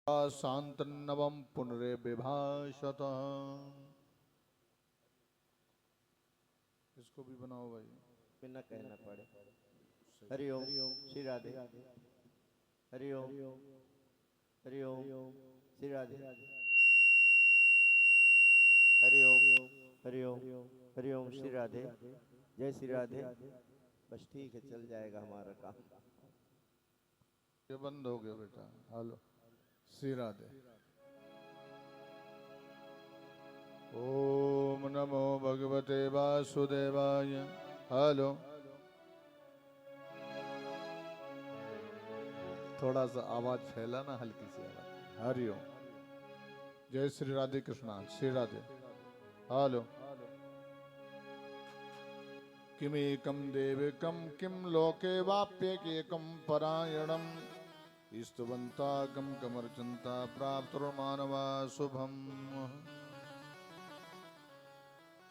शांतन्नवम पुनरेविभाषत। इसको भी बनाओ भाई, बिना कहना पड़े। हरि ओम श्री राधे। हरि ओम हरि ओम श्री राधे। हरि ओम हरि ओम हरि ओम श्री राधे। जय श्री राधे। बस ठीक है, चल जाएगा हमारा काम। ये बंद हो गया बेटा। हेलो श्री राधे। ओम नमो भगवते वासुदेवाय। हेलो, थोड़ा सा आवाज फैला ना, हल्की सी आवाज। हरि ओम। जय श्री राधे कृष्णा। श्री राधे। हेलो। किमेकं देविकं किं लोके वाप्यकेकं परायणं स्तुवन्ताकं कमर्चन्ता प्राप्तुर्मानवा शुभम।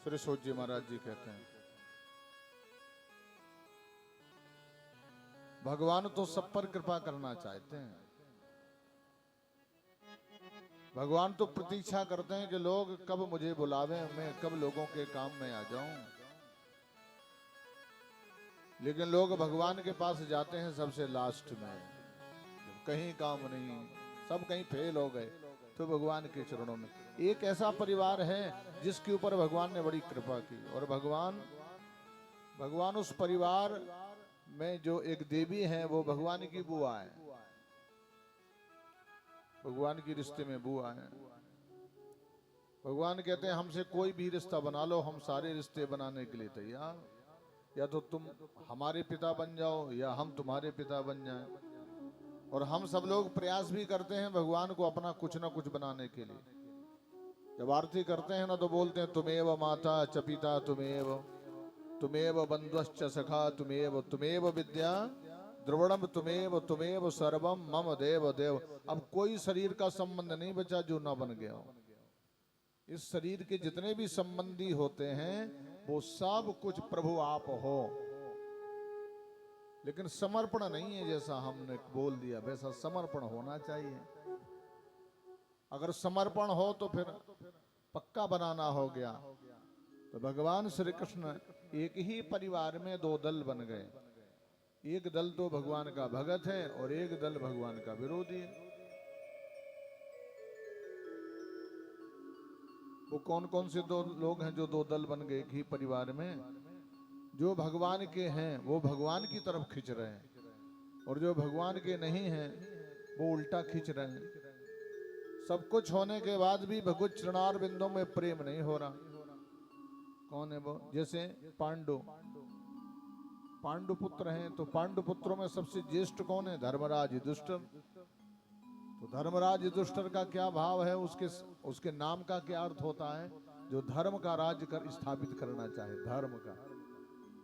श्री सोच जी महाराज जी कहते हैं, भगवान तो सब पर कृपा करना चाहते हैं। भगवान तो प्रतीक्षा करते हैं कि लोग कब मुझे बुलावे, मैं कब लोगों के काम में आ जाऊं। लेकिन लोग भगवान के पास जाते हैं सबसे लास्ट में, जब कहीं काम नहीं, सब कहीं फेल हो गए, तो भगवान के चरणों में। एक ऐसा परिवार है जिसके ऊपर भगवान ने बड़ी कृपा की, और भगवान उस परिवार में जो एक देवी है वो भगवान की बुआ है। भगवान की रिश्ते में बुआ है। भगवान कहते हैं हमसे कोई भी रिश्ता बना लो, हम सारे रिश्ते बनाने के लिए तैयार। या तो तुम हमारे पिता बन जाओ या हम तुम्हारे पिता बन जाएं। और हम सब लोग प्रयास भी करते हैं भगवान को अपना कुछ ना कुछ बनाने के लिए। जब आरती करते हैं ना तो बोलते हैं तुमेव माता च पिता तुमेव, तुमेव बंधुश्च सखा तुमेव, तुमेव विद्या द्रवणम तुमेव, तुमेव सर्वम मम देव देव। अब कोई शरीर का संबंध नहीं बचा जो ना बन गया हो। इस शरीर के जितने भी संबंधी होते हैं वो सब कुछ प्रभु आप हो। लेकिन समर्पण नहीं है, जैसा हमने बोल दिया वैसा समर्पण होना चाहिए। अगर समर्पण हो तो फिर पक्का बनाना हो गया। तो भगवान श्री कृष्ण एक ही परिवार में दो दल बन गए। एक दल तो भगवान का भगत है और एक दल भगवान का विरोधी है। वो कौन कौन से दो लोग हैं जो दो दल बन गए एक ही परिवार में? जो भगवान के हैं वो भगवान की तरफ खींच रहे हैं, और जो भगवान के नहीं हैं वो उल्टा खींच रहे हैं। सब कुछ होने के बाद भी भगवत चरणार बिंदों में प्रेम नहीं हो रहा। कौन है वो? जैसे पांडु पुत्र हैं, तो पांडु पुत्रों में सबसे ज्येष्ठ कौन है? धर्मराज युधिष्ठिर। तो धर्मराज युधिष्ठिर का क्या भाव है? उसके नाम का क्या अर्थ होता है? जो धर्म का राज्य कर स्थापित करना चाहे, धर्म का।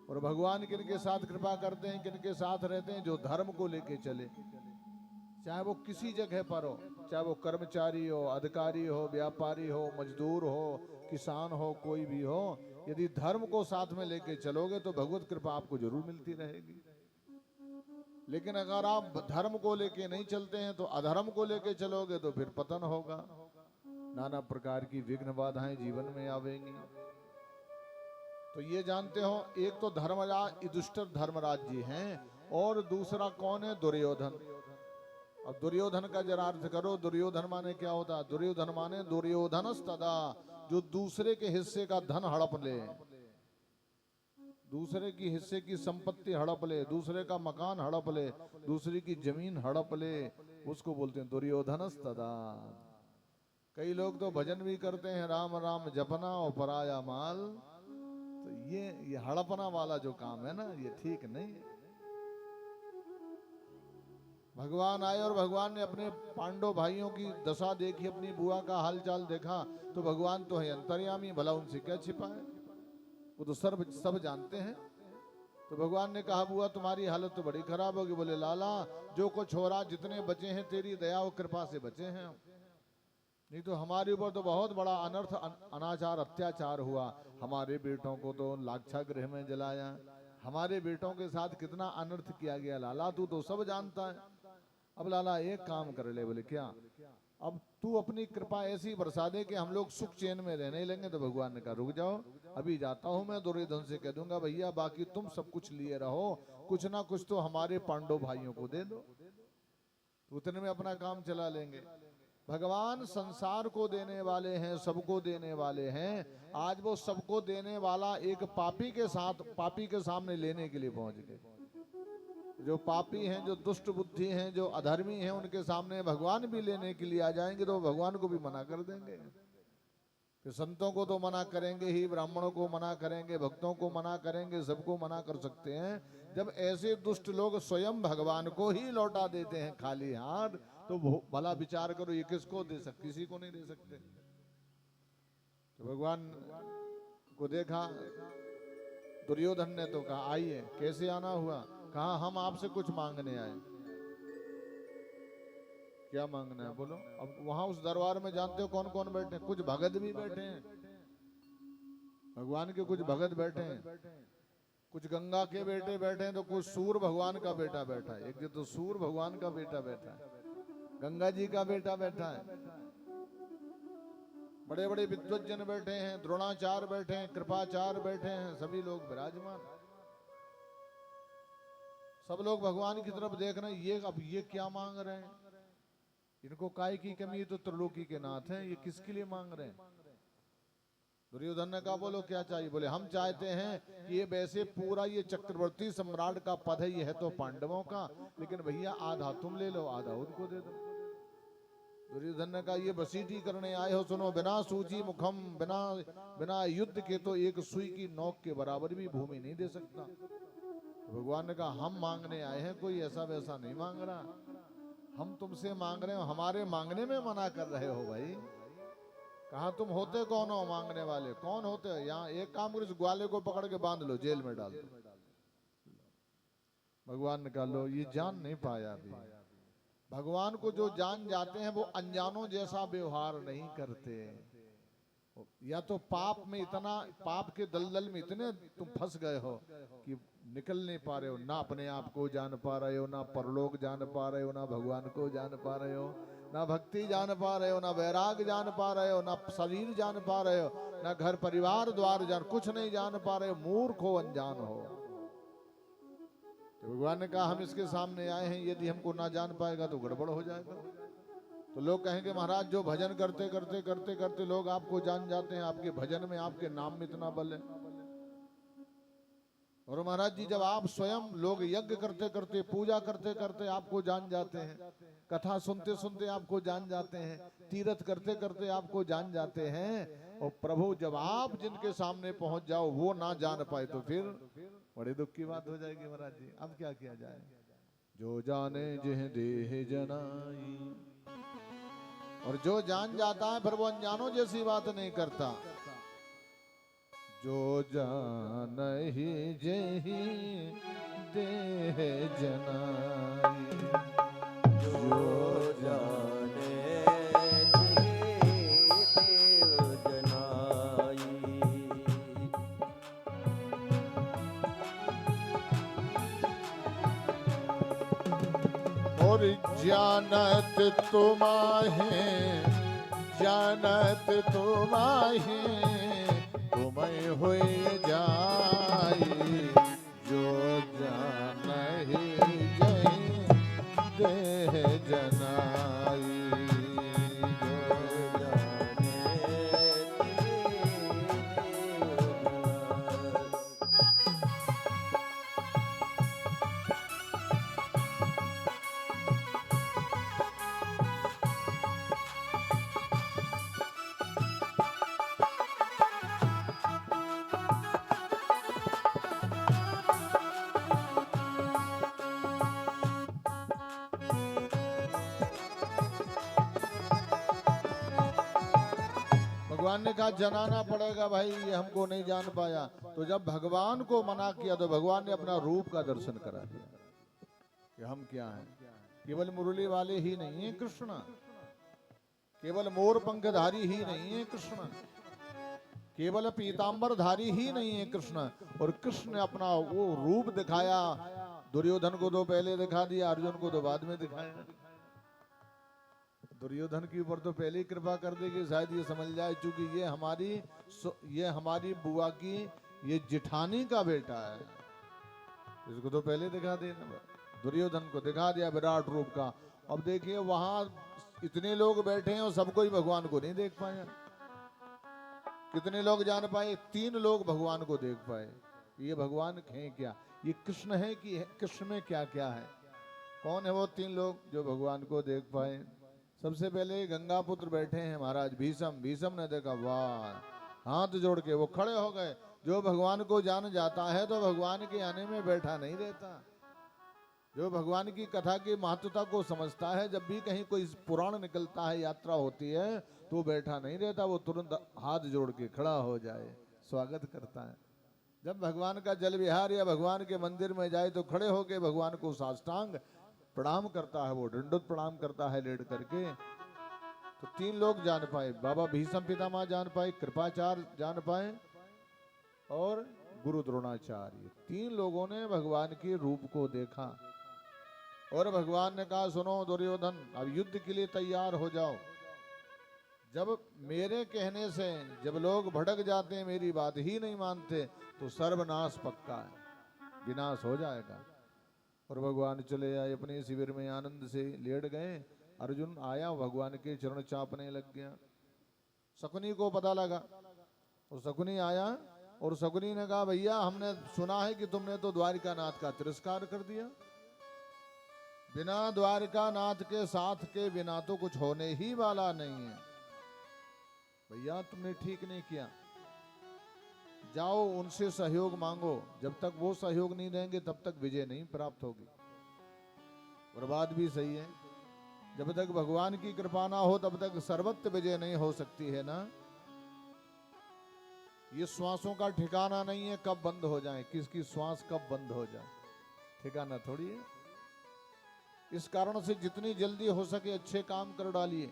और भगवान किनके साथ कृपा करते हैं, किनके साथ रहते हैं? जो धर्म को लेके चले, चाहे वो किसी जगह पर हो, चाहे वो कर्मचारी हो, अधिकारी हो, व्यापारी हो, मजदूर हो, किसान हो, कोई भी हो। यदि धर्म को साथ में लेके चलोगे तो भगवत कृपा आपको जरूर मिलती रहेगी। लेकिन अगर आप धर्म को लेके नहीं चलते हैं तो अधर्म को लेके चलोगे तो फिर पतन होगा। नाना प्रकार की विघ्न बाधाएं जीवन में आवेंगी। तो ये जानते हो, एक तो धर्मराज युधिष्ठिर धर्मराज जी हैं, और दूसरा कौन है? दुर्योधन। अब दुर्योधन का जरा अर्थ करो। दुर्योधन माने क्या होता है? दुर्योधन माने दुर्योधनस्तदा, जो दूसरे के हिस्से का धन हड़प ले, दूसरे की हिस्से की संपत्ति हड़प ले, दूसरे का मकान हड़प ले, दूसरे की जमीन हड़प ले, उसको बोलते हैं दुर्योधनस्तदा। कई लोग तो भजन भी करते हैं, राम राम जपना और पराया माल। तो ये हड़पना वाला जो काम है ना, ये ठीक नहीं है। भगवान आए और भगवान ने अपने पांडव भाइयों की दशा देखी, अपनी बुआ का हालचाल देखा, तो भगवान तो है अंतर्यामी, भला उनसे क्या छिपा है? वो तो सब जानते हैं। तो भगवान ने कहा बुआ तुम्हारी हालत तो बड़ी खराब होगी। बोले लाला जो कुछ हो रहा, जितने बचे हैं तेरी दया और कृपा से बचे हैं, नहीं तो हमारे ऊपर तो बहुत बड़ा अनर्थ अनाचार अत्याचार हुआ। हमारे बेटों को तो लाक्षागृह में जलाया, हमारे बेटों के साथ कितना अनर्थ किया गया। लाला तू तो सब जानता है। अब लाला एक काम कर ले, बोले क्या? अब तू अपनी कृपा ऐसी बरसा दे कि हम लोग सुख चैन में रहने लेंगे। तो भगवान ने कहा रुक जाओ, अभी जाता हूं मैं दुर्योधन से कह दूंगा भैया बाकी तुम सब कुछ लिए रहो, कुछ ना कुछ तो हमारे पांडव भाइयों को दे दो, तो उतने में अपना काम चला लेंगे। भगवान संसार को देने वाले हैं, सबको देने वाले हैं। आज वो सबको देने वाला एक पापी के सामने लेने के लिए पहुंच गए। जो पापी हैं, जो दुष्ट बुद्धि हैं, जो अधर्मी हैं, उनके सामने भगवान भी लेने के लिए आ जाएंगे तो भगवान को भी मना कर देंगे। कि संतों को तो मना करेंगे ही, ब्राह्मणों को मना करेंगे, भक्तों को मना करेंगे, सबको मना कर सकते हैं। जब ऐसे दुष्ट लोग स्वयं भगवान को ही लौटा देते हैं खाली हाथ, तो भला विचार करो ये किसको दे सकते? किसी को नहीं दे सकते। तो भगवान को देखा, दुर्योधन ने तो कहा आइए। कैसे आना हुआ? कहा हम आपसे कुछ मांगने आए। क्या मांगना है बोलो? अब वहां उस दरबार में जानते हो कौन कौन बैठे हैं? कुछ भगत भी बैठे हैं, भगवान के कुछ भगत बैठे हैं, कुछ गंगा के बेटे बैठे हैं, तो कुछ सूर भगवान का बेटा बैठा है। एक तो सूर भगवान का बेटा बैठा है, गंगा जी का बेटा बैठा है, बड़े बड़े विद्वज्जन बैठे हैं, द्रोणाचार्य बैठे हैं, कृपाचार्य बैठे हैं, सभी लोग विराजमान। सब लोग भगवान की तरफ देख रहे हैं। ये अब ये क्या मांग रहे हैं? इनको काय की कमी? तो त्रिलोकी के नाथ हैं, ये किसके लिए मांग रहे हैं? दुर्योधन ने कहा बोलो क्या चाहिए? बोले हम चाहते हैं कि ये वैसे पूरा ये चक्रवर्ती सम्राट का पद है, ये है तो पांडवों का, लेकिन भैया आधा तुम ले लो, आधा उनको दे दो। दुर्योधन ने कहा ये बसीटी करने आए हो, सुनो, बिना सूची मुखम, बिना युद्ध के तो एक सुई की नोक के बराबर भी भूमि नहीं दे सकता। भगवान ने कहा हम मांगने आए हैं, कोई ऐसा वैसा नहीं मांग रहा, हम तुमसे मांग रहे हो, हमारे मांगने में मना कर रहे हो भाई। कहा तुम होते कौन हो मांगने वाले? कौन होते हो? यहाँ एक काम करो, इस ग्वाले को पकड़ के बांध लो, जेल में डाल दो। भगवान ने कहा लो ये जान नहीं पाया अभी। भगवान को जो जान जाते हैं वो अनजानों जैसा व्यवहार नहीं करते। या तो पाप में इतना, पाप के दलदल में इतने तुम फंस गए हो कि निकल नहीं पा रहे हो, ना अपने आप को जान पा रहे हो, ना परलोक जान पा रहे हो, ना भगवान को जान पा रहे हो, ना भक्ति जान पा रहे हो, ना वैराग जान पा रहे हो, ना शरीर जान पा रहे हो, ना घर परिवार द्वार जान, कुछ नहीं जान पा रहे हो, मूर्ख हो, अनजान हो। तो भगवान ने कहा हम इसके सामने आए हैं, यदि हमको ना जान पाएगा तो गड़बड़ हो जाएगा। तो लोग कहेंगे महाराज जो भजन करते करते करते करते लोग आपको जान जाते हैं, आपके भजन में, आपके नाम में इतना बल है। और महाराज जी जब आप स्वयं, लोग यज्ञ करते करते, पूजा करते करते आपको जान जाते हैं, कथा सुनते सुनते आपको जान जाते हैं, तीर्थ करते करते आपको जान जाते हैं, और प्रभु जब आप जिनके सामने पहुंच जाओ वो ना जान पाए तो फिर बड़ी दुख की बात हो जाएगी महाराज जी। अब क्या किया जाए? जो जाने जिह देह जनाई, और जो जान जाता है फिर वो अनजानों जैसी बात नहीं करता। जो जानहि जेहि देह जनाई, जो जाने जेहि देव जनाई। और जानत तुम्हारे, जानत तुम्हारे तुम्हें हुई जाई, जो जानहि जहि देह जनाई, जो जाने भगवान ने कहा जनाना पड़ेगा भाई, ये हमको नहीं जान पाया। तो जब भगवान को मना किया तो भगवान ने अपना रूप का दर्शन करा दिया कि हम क्या हैं। केवल मुरली वाले ही नहीं है कृष्ण, केवल मोर पंखधारी ही नहीं है कृष्ण, केवल पीतांबरधारी ही नहीं है कृष्ण। और कृष्ण ने अपना वो रूप दिखाया। दुर्योधन को तो पहले दिखा दिया, अर्जुन को तो बाद में दिखाया। दुर्योधन के ऊपर तो पहले ही कृपा कर देगी, शायद ये समझ जाए चूंकि ये हमारी बुआ की ये जिठानी का बेटा है, इसको तो पहले दिखा देना। दुर्योधन को दिखा दिया विराट रूप का। अब देखिए वहां इतने लोग बैठे हैं और सब कोई भगवान को नहीं देख पाए। कितने लोग जान पाए? 3 लोग भगवान को देख पाए। ये भगवान हैं क्या? ये कृष्ण है कि कृष्ण में क्या क्या है? कौन है वो 3 लोग जो भगवान को देख पाए? सबसे पहले गंगा पुत्र बैठे हैं महाराज भीष्म। भीष्म ने देखा, वाह, हाथ जोड़ के वो खड़े हो गए। जो भगवान को जान जाता है तो भगवान के आने में बैठा नहीं रहता। जो भगवान की कथा की महत्वता को समझता है, जब भी कहीं कोई पुराण निकलता है, यात्रा होती है, तो बैठा नहीं रहता, वो तुरंत हाथ जोड़ के खड़ा हो जाए, स्वागत करता है। जब भगवान का जल विहार या भगवान के मंदिर में जाए तो खड़े होके भगवान को साष्टांग प्रणाम करता है, वो दंडोत प्रणाम करता है लेट करके। तो 3 लोग जान पाए, बाबा भीष्म पितामह जान पाए, कृपाचार्य जान पाए और गुरु द्रोणाचार्य। 3 लोगों ने भगवान के रूप को देखा और भगवान ने कहा, सुनो दुर्योधन, अब युद्ध के लिए तैयार हो जाओ। जब मेरे कहने से जब लोग भटक जाते हैं, मेरी बात ही नहीं मानते, तो सर्वनाश पक्का है, विनाश हो जाएगा। और भगवान चले आए अपने शिविर में, आनंद से लेट गए। अर्जुन आया, भगवान के चरण चापने लग गया। शकुनी को पता लगा, और शकुनी आया और शकुनी ने कहा, भैया हमने सुना है कि तुमने तो द्वारिकानाथ का तिरस्कार कर दिया। बिना द्वारिकानाथ के साथ के बिना तो कुछ होने ही वाला नहीं है। भैया तुमने ठीक नहीं किया, जाओ उनसे सहयोग मांगो। जब तक वो सहयोग नहीं देंगे तब तक विजय नहीं प्राप्त होगी। और बात भी सही है, जब तक भगवान की कृपा ना हो तब तक सर्वत्र विजय नहीं हो सकती है ना। ये श्वासों का ठिकाना नहीं है कब बंद हो जाए, किसकी श्वास कब बंद हो जाए, ठिकाना थोड़ी है। इस कारण से जितनी जल्दी हो सके अच्छे काम कर डालिए,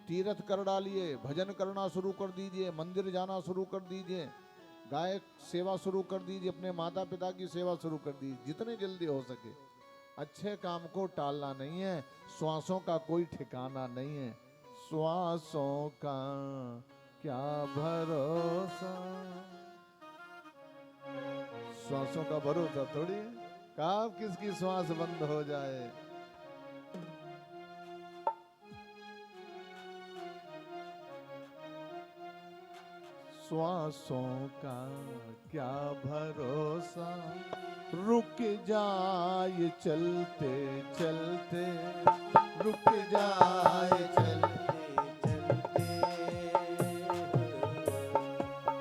तीर्थ कर डालिए, भजन करना शुरू कर दीजिए, मंदिर जाना शुरू कर दीजिए, गाय सेवा शुरू कर दीजिए, अपने माता पिता की सेवा शुरू कर दीजिए, जितने जल्दी हो सके। अच्छे काम को टालना नहीं है। श्वासों का कोई ठिकाना नहीं है, श्वासों का क्या भरोसा, श्वासों का भरोसा थोड़ी है, कब किसकी श्वास बंद हो जाए। श्वासों का क्या भरोसा, रुक जाए चलते चलते, रुक जाए चलते चलते,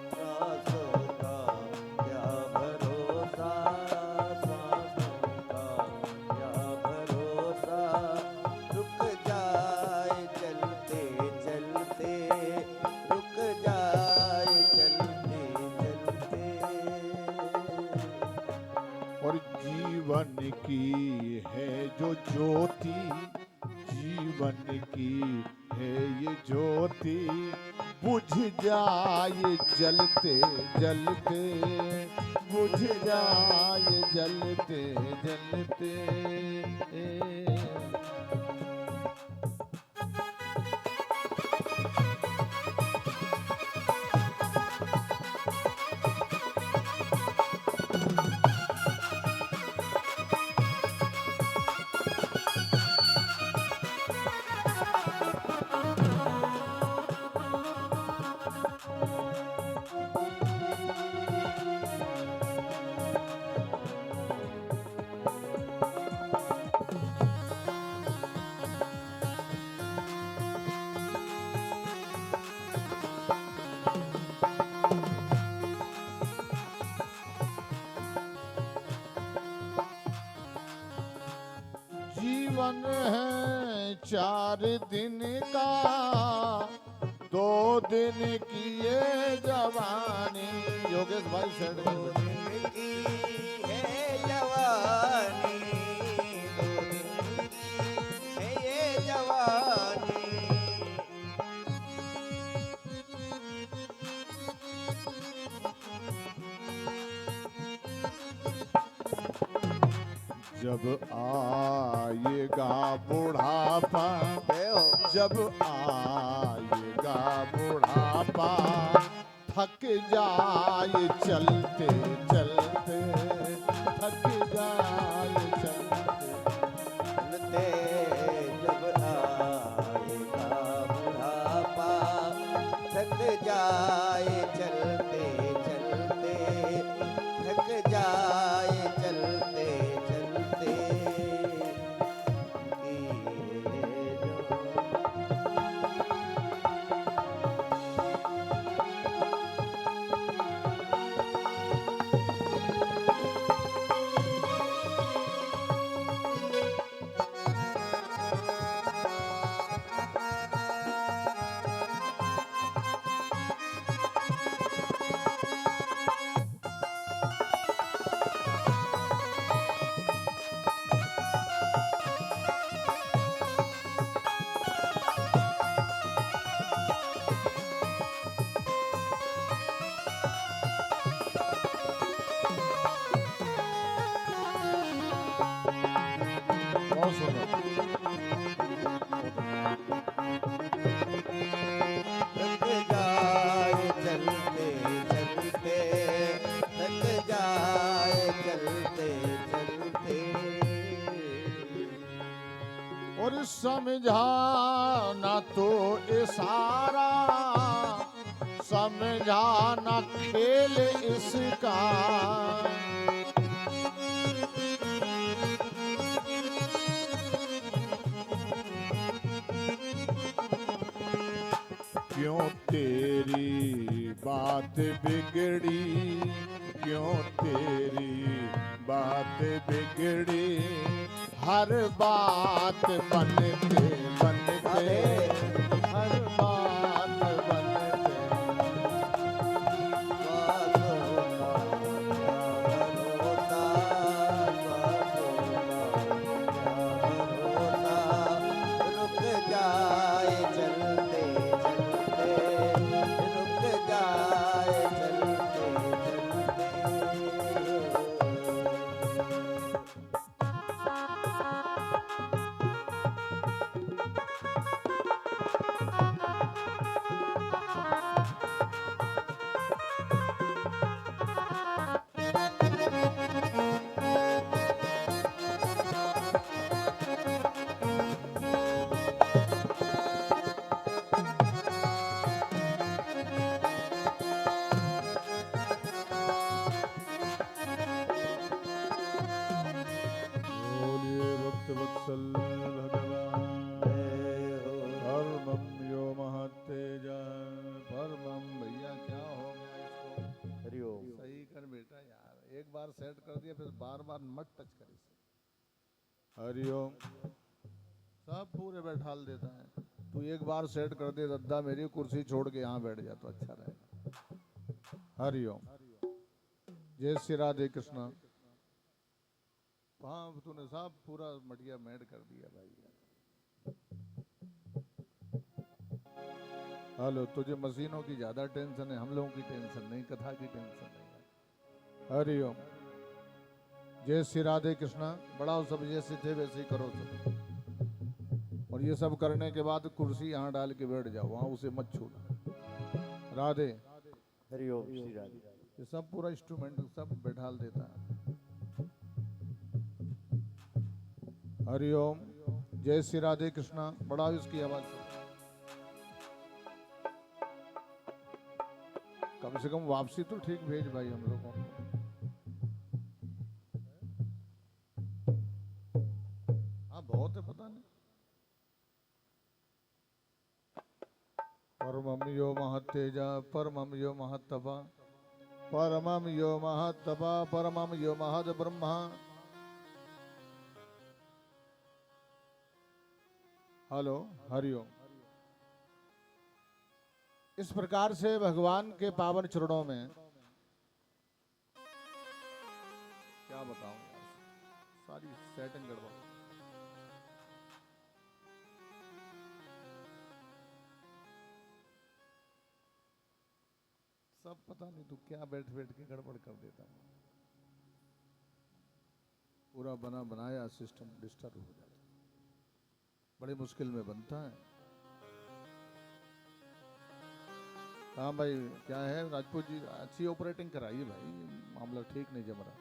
श्वासों का क्या भरोसा, श्वासों का क्या भरोसा, रुक जाए चलते चलते, रुक जाए चलते चलते। और जीवन की है जो ज्योति, जीवन की है ये ज्योति, बुझ जाए जलते जलते, बुझ जाए जलते जलते। जीवन है 4 दिन का, 2 दिन की ये जवानी। योगेश भाई सेठ दो दिन की है जवानी, 2 दिन की है ये जवानी। जब आएगा बुढ़ापा, जय हो। जब आएगा बुढ़ापा, थक जाए चलते चलते, थक जाए चलते चलते, जब आएगा बुढ़ापा, थक जाए चलते चलते, थक जाए चलते चलते, कि जो बहुत सुंदर। थक जाए चलते चलते, थक जाए चलते चलते, और समझाना तो इशारा, समझाना खेल इसका, क्यों तेरी बात बिगड़ी, क्यों तेरी बात बिगड़ी, हर बात बनते बनते, हर बात बनते, रुक जाए चलते चलते, रुक जाए चलते चलते। बोलिए भक्त वत्सल भगवान परमं यो महत्तेजा। परमं भैया क्या हो गया इसको? हरिओम। सही कर बेटा यार, एक बार सेट कर दिया फिर बार बार मत टच कर इसे। हरिओम। सब पूरे बैठाल देता है। तू एक बार सेट कर दे दद्दा, मेरी कुर्सी छोड़ के यहाँ बैठ जा तो अच्छा रहेगा। हरिओम। जय श्री राधे कृष्णा। हाँ तूने सब पूरा मटिया मेड कर दिया भाई यार। हेलो, तुझे मशीनों की ज्यादा टेंशन है, हम लोगों की टेंशन नहीं, कथा की टेंशन नहीं। हरिओम। जय श्री राधे कृष्णा। बढ़ाओ सब, जैसे थे वैसे ही करो सब। और ये सब करने के बाद कुर्सी यहाँ डाल के बैठ जाओ, वहां उसे मत छूना। राधे। हरिओम श्री राधे। ये सब पूरा इंस्ट्रूमेंट सब बैठाल देता है। हरिओम। जय श्री राधे कृष्णा। बढ़ाओ इसकी आवाज को। कम से कम वापसी तो ठीक भेज भाई हम लोगों को। हाँ बहुत है, पता नहीं। परमं यो महत्तेजा, परमं यो महत्तपा, परमं यो महत्तपा, परमं यो महद ब्रह्मा। हेलो। हरिओम। इस प्रकार से भगवान के पावन चरणों में क्या बताऊं यार, सारी सेटिंग गड़बड़। सब पता नहीं तू क्या बैठ बैठ के गड़बड़ कर देता है। पूरा बना बनाया सिस्टम डिस्टर्ब हो जाता है, बड़ी मुश्किल में बनता है। हाँ भाई, क्या है राजपूत जी, अच्छी ऑपरेटिंग कराइए भाई, मामला ठीक नहीं जम रहा।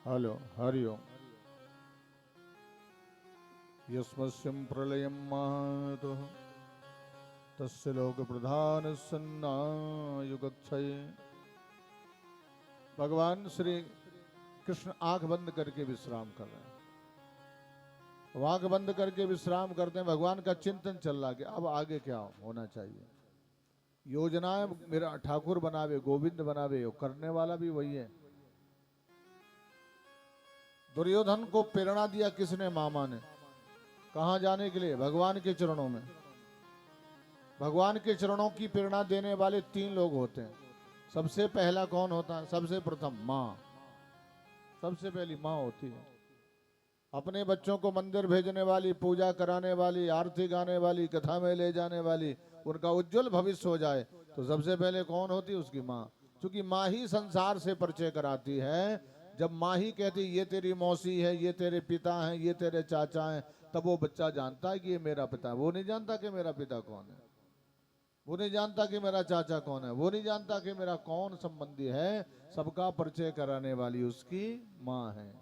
हेलो, हरिओम। यस्मस्यं प्रलयं मातुः तस्य लोक प्रधान सन्नायुगक्षये। भगवान श्री कृष्ण आंख बंद करके विश्राम कर रहे हैं। आंख बंद करके विश्राम करते हैं, भगवान का चिंतन चल रहा है कि अब आगे क्या होना चाहिए। योजनाएं मेरा ठाकुर बनावे, गोविंद बनावे, करने वाला भी वही है। दुर्योधन को प्रेरणा दिया किसने? मामा ने। कहां जाने के लिए? भगवान के चरणों में। भगवान के चरणों की प्रेरणा देने वाले 3 लोग होते हैं। सबसे पहला कौन होता है? सबसे प्रथम माँ। सबसे पहली माँ होती है। अपने बच्चों को मंदिर भेजने वाली, पूजा कराने वाली, आरती गाने वाली, कथा में ले जाने वाली, उनका उज्जवल भविष्य हो जाए तो सबसे पहले कौन होती है? उसकी माँ। क्योंकि माँ ही संसार से परिचय कराती है। जब माँ ही कहती ये तेरी मौसी है, ये तेरे पिता हैं, ये तेरे चाचा हैं, तब वो बच्चा जानता है कि ये मेरा पिता है। वो नहीं जानता कि मेरा पिता कौन है, वो नहीं जानता कि मेरा चाचा कौन है, वो नहीं जानता कि मेरा कौन संबंधी है। सबका परिचय कराने वाली उसकी माँ है।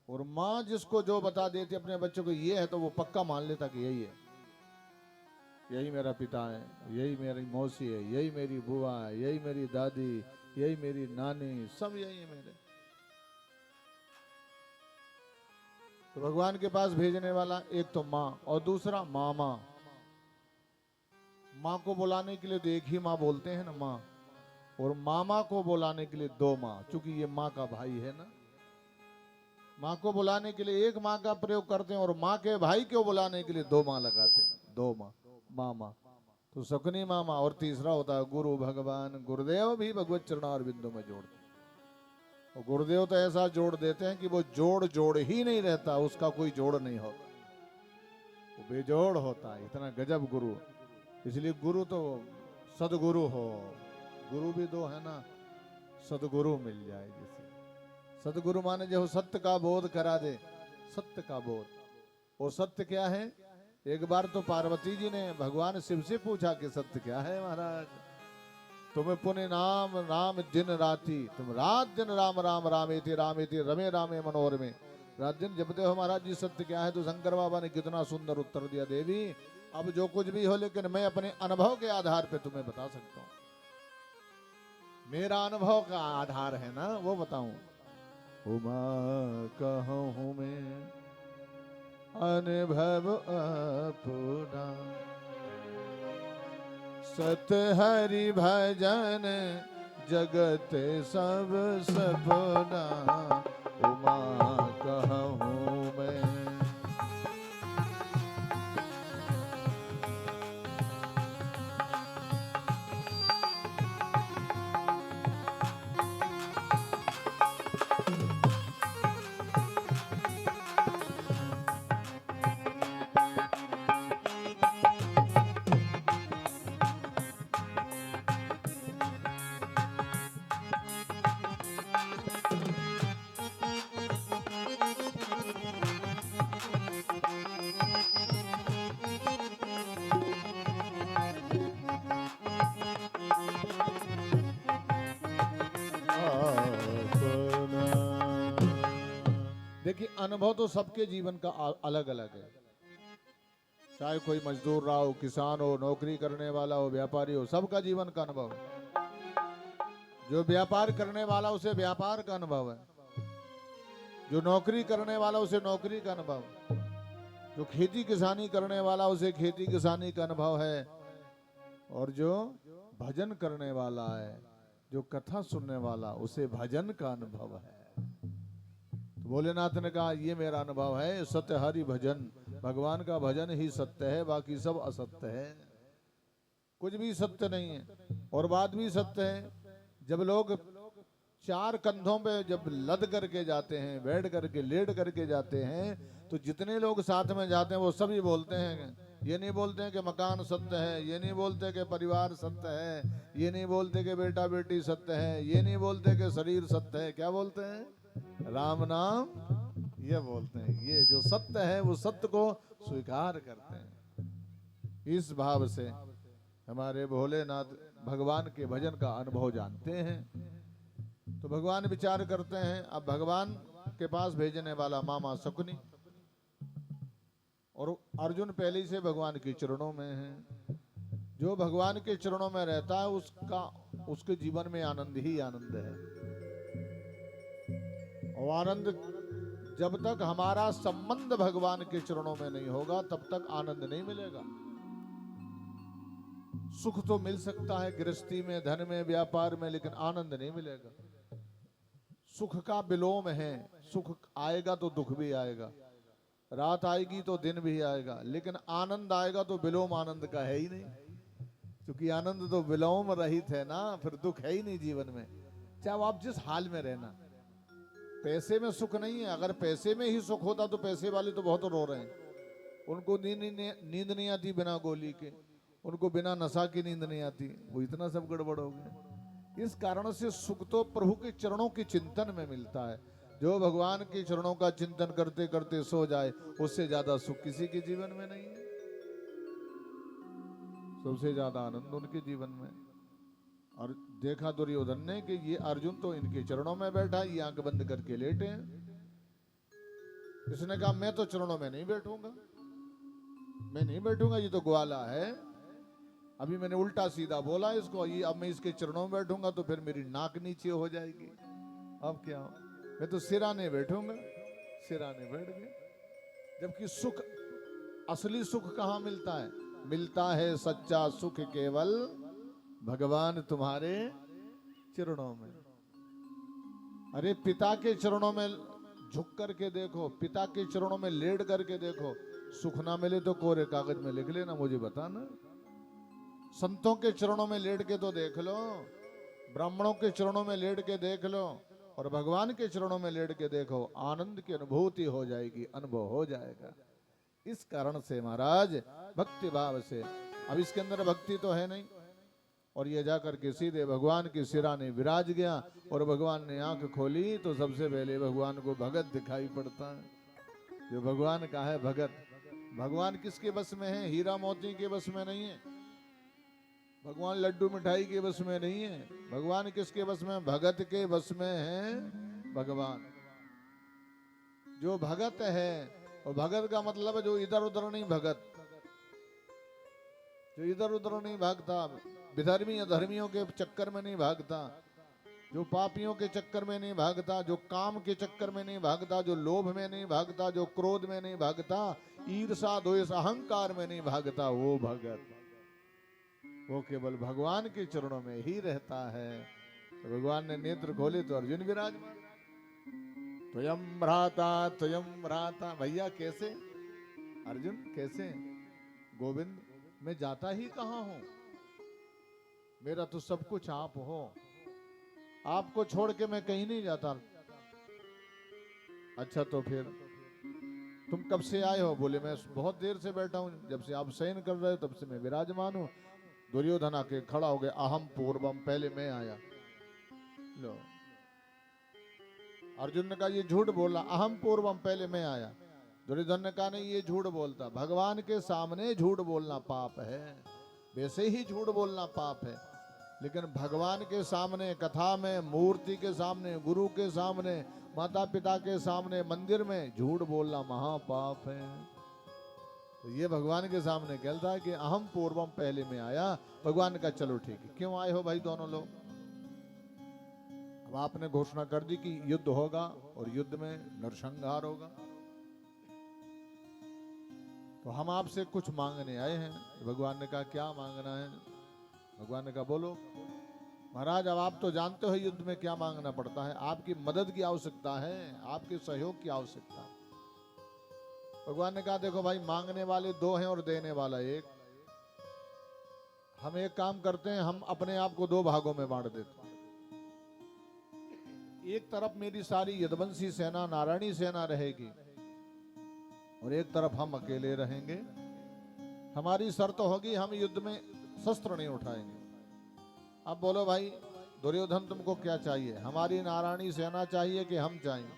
और माँ जिसको जो बता देती अपने बच्चों को ये है, तो वो पक्का मान लेता कि यही है, यही मेरा पिता है, यही मेरी मौसी है, यही मेरी बुआ है, यही मेरी दादी, यही मेरी नानी, सब यही है मेरे। तो भगवान के पास भेजने वाला एक तो माँ और दूसरा मामा। माँ को बुलाने के लिए तो एक ही माँ बोलते हैं ना, माँ। और मामा को बुलाने के लिए 2 माँ, क्योंकि ये माँ का भाई है ना। माँ को बुलाने के लिए एक माँ का प्रयोग करते हैं और माँ के भाई को बुलाने के लिए 2 माँ लगाते हैं। 2 माँ, मामा। तो सकनी मामा। और तीसरा होता है गुरु भगवान। गुरुदेव भी भगवत चरणार बिंदु में जोड़ते हैं। और गुरुदेव तो ऐसा जोड़ देते हैं कि वो जोड़ ही नहीं रहता, उसका कोई जोड़ नहीं होता, वो बेजोड़ होता है। इतना गजब गुरु। इसलिए गुरु तो सदगुरु हो। गुरु भी 2 है ना, सदगुरु मिल जाए। जैसे सदगुरु माने जो सत्य का बोध करा दे, सत्य का बोध। और सत्य क्या है? एक बार तो पार्वती जी ने भगवान शिव से पूछा कि सत्य क्या है महाराज? तुम्हें पुण्य नाम राम दिन राति, तुम रात दिन राम राम रामेति रामेति रमे रामे मनोरमे, रात दिन जपते हो महाराज जी, सत्य क्या है? तो शंकर बाबा ने कितना सुंदर उत्तर दिया, देवी अब जो कुछ भी हो, लेकिन मैं अपने अनुभव के आधार पे तुम्हें बता सकता हूँ। मेरा अनुभव का आधार है ना, वो बताऊं। उमा कहूँ मैं अनुभव अपना, सत हरि भजन जगत सब सपना। उमा कहूँ मैं। देखिए, अनुभव तो सबके जीवन का अलग अलग है। चाहे कोई मजदूर रहा हो, किसान हो, नौकरी करने वाला हो, व्यापारी हो, सबका जीवन का अनुभव है। जो व्यापार करने वाला उसे व्यापार का अनुभव है, जो नौकरी करने वाला उसे नौकरी का अनुभव, जो खेती किसानी करने वाला उसे खेती किसानी का अनुभव है, और जो भजन करने वाला है, जो कथा सुनने वाला, उसे भजन का अनुभव है। तो भोलेनाथ ने कहा ये मेरा अनुभव है, सत्य हरि भजन। भगवान का भजन ही सत्य है, बाकी सब असत्य है। कुछ भी सत्य नहीं है और बात भी सत्य है। जब लोग 4 कंधों पे जब लद करके जाते हैं, बैठ करके लेट करके जाते हैं, तो जितने लोग साथ में जाते हैं वो सभी बोलते हैं ये नहीं बोलते हैं कि मकान सत्य है, ये नहीं बोलते कि परिवार सत्य है, ये नहीं बोलते कि बेटा बेटी सत्य है, ये नहीं बोलते कि शरीर सत्य है। क्या बोलते हैं? राम नाम ये बोलते हैं। ये जो सत्य है वो सत्य को स्वीकार करते हैं। इस भाव से हमारे भोलेनाथ भगवान के भजन का अनुभव जानते हैं। तो भगवान विचार करते हैं, अब भगवान के पास भेजने वाला मामा शकुनी, और अर्जुन पहले से भगवान के चरणों में है। जो भगवान के चरणों में रहता है उसके जीवन में आनंद ही आनंद है। और आनंद जब तक हमारा संबंध भगवान के चरणों में नहीं होगा तब तक आनंद नहीं मिलेगा। सुख तो मिल सकता है गृहस्थी में, धन में, व्यापार में, लेकिन आनंद नहीं मिलेगा। सुख का विलोम है, सुख आएगा तो दुख भी आएगा, रात आएगी तो दिन भी आएगा, लेकिन आनंद आएगा तो विलोम आनंद का है ही नहीं, क्योंकि आनंद तो विलोम रहित है ना, फिर दुख है ही नहीं जीवन में, चाहे आप जिस हाल में रहना। पैसे में सुख नहीं है। अगर पैसे में ही सुख होता तो पैसे वाले तो बहुत रो रहे हैं, उनको नींद नहीं आती बिना गोली के, उनको बिना नशा की नींद नहीं आती, वो इतना सब गड़बड़ हो गया। इस कारण से सुख तो प्रभु के चरणों के चिंतन में मिलता है। जो भगवान के चरणों का चिंतन करते करते सो जाए, उससे ज्यादा सुख किसी के जीवन में नहीं है। सबसे ज्यादा आनंद उनके जीवन में। और देखा दुर्योधन ने कि ये अर्जुन तो इनके चरणों में बैठा, ये आंख बंद करके लेटे हैं। इसने कहा मैं तो चरणों में नहीं बैठूंगा, मैं नहीं बैठूंगा, ये तो ग्वाला है। अभी मैंने उल्टा सीधा बोला इसको, ये अब मैं इसके चरणों में बैठूंगा तो फिर मेरी नाक नीचे हो जाएगी। अब क्या, मैं तो सिराने बैठूंगा। सिराने बैठ गए। जबकि सुख, असली सुख कहाँ मिलता है? मिलता है सच्चा सुख केवल भगवान तुम्हारे चरणों में। अरे पिता के चरणों में झुक करके देखो, पिता के चरणों में लेट करके देखो, सुख ना मिले तो कोरे कागज में लिख लेना, मुझे बताना। संतों के चरणों में लेट के तो देख लो, ब्राह्मणों के चरणों में लेट के देख लो, और भगवान के चरणों में लेट के देखो, आनंद की अनुभूति हो जाएगी, अनुभव हो जाएगा। इस कारण से महाराज भक्ति भाव से, अब इसके अंदर भक्ति तो है नहीं, और ये जाकर के सीधे भगवान के सिराने विराज गया, और भगवान ने आंख खोली तो सबसे पहले भगवान को भगत दिखाई पड़ता है। जो भगवान का है भगत। भगवान किसके बस में है? हीरा मोती के बस में नहीं है, भगवान लड्डू मिठाई के बस में नहीं है। भगवान किसके बस में? भगत के बस में है भगवान। जो भगत है, और भगत का मतलब है जो इधर उधर नहीं भगत, जो इधर उधर नहीं भागता, विधर्मी अधर्मियों के चक्कर में नहीं भागता, जो पापियों के चक्कर में नहीं भागता, जो काम के चक्कर में नहीं भागता, जो लोभ में नहीं भागता, जो क्रोध में नहीं भागता, ईर्षा द्वेष अहंकार में नहीं भागता, वो भगत, वो केवल भगवान के चरणों में ही रहता है। तो भगवान ने नेत्र खोले तो अर्जुन विराजमान। त्वयं भ्राता त्वयं भ्राता। भैया कैसे? अर्जुन कैसे? गोविंद मैं जाता ही कहाँ हूं, मेरा तो सब कुछ आप हो, आपको छोड़ के मैं कहीं नहीं जाता। अच्छा तो फिर तुम कब से आए हो? बोले मैं बहुत देर से बैठा हूं, जब से आप शयन कर रहे हो तब से मैं विराजमान हूं। दुर्योधन आके खड़ा हो गया, अहम पूर्वम, पहले मैं आया। लो, अर्जुन ने कहा ये झूठ बोला, अहम पूर्वम, पहले मैं आया। दुर्योधन ने कहा नहीं ये झूठ बोलता। भगवान के सामने झूठ बोलना पाप है, वैसे ही झूठ बोलना पाप है, लेकिन भगवान के सामने, कथा में, मूर्ति के सामने, गुरु के सामने, माता पिता के सामने, मंदिर में झूठ बोलना महापाप है। तो ये भगवान के सामने कहता है कि अहम पूर्वम, पहले में आया। भगवान का चलो ठीक है, क्यों आए हो भाई दोनों लोग? अब आपने घोषणा कर दी कि युद्ध होगा और युद्ध में नरसंहार होगा, तो हम आपसे कुछ मांगने आए हैं। भगवान ने कहा क्या मांगना है? भगवान ने कहा बोलो। महाराज अब आप तो जानते हो युद्ध में क्या मांगना पड़ता है, आपकी मदद की आवश्यकता है, आपके सहयोग की आवश्यकता है। भगवान ने कहा देखो भाई, मांगने वाले दो हैं और देने वाला एक। हम एक काम करते हैं, हम अपने आप को दो भागों में बांट देते हैं। एक तरफ मेरी सारी यदुवंशी सेना, नारायणी सेना रहेगी, और एक तरफ हम अकेले रहेंगे। हमारी शर्त होगी हम युद्ध में शस्त्र नहीं उठाएंगे। अब बोलो भाई दुर्योधन तुमको क्या चाहिए? हमारी नारायणी सेना चाहिए कि हम चाहिए?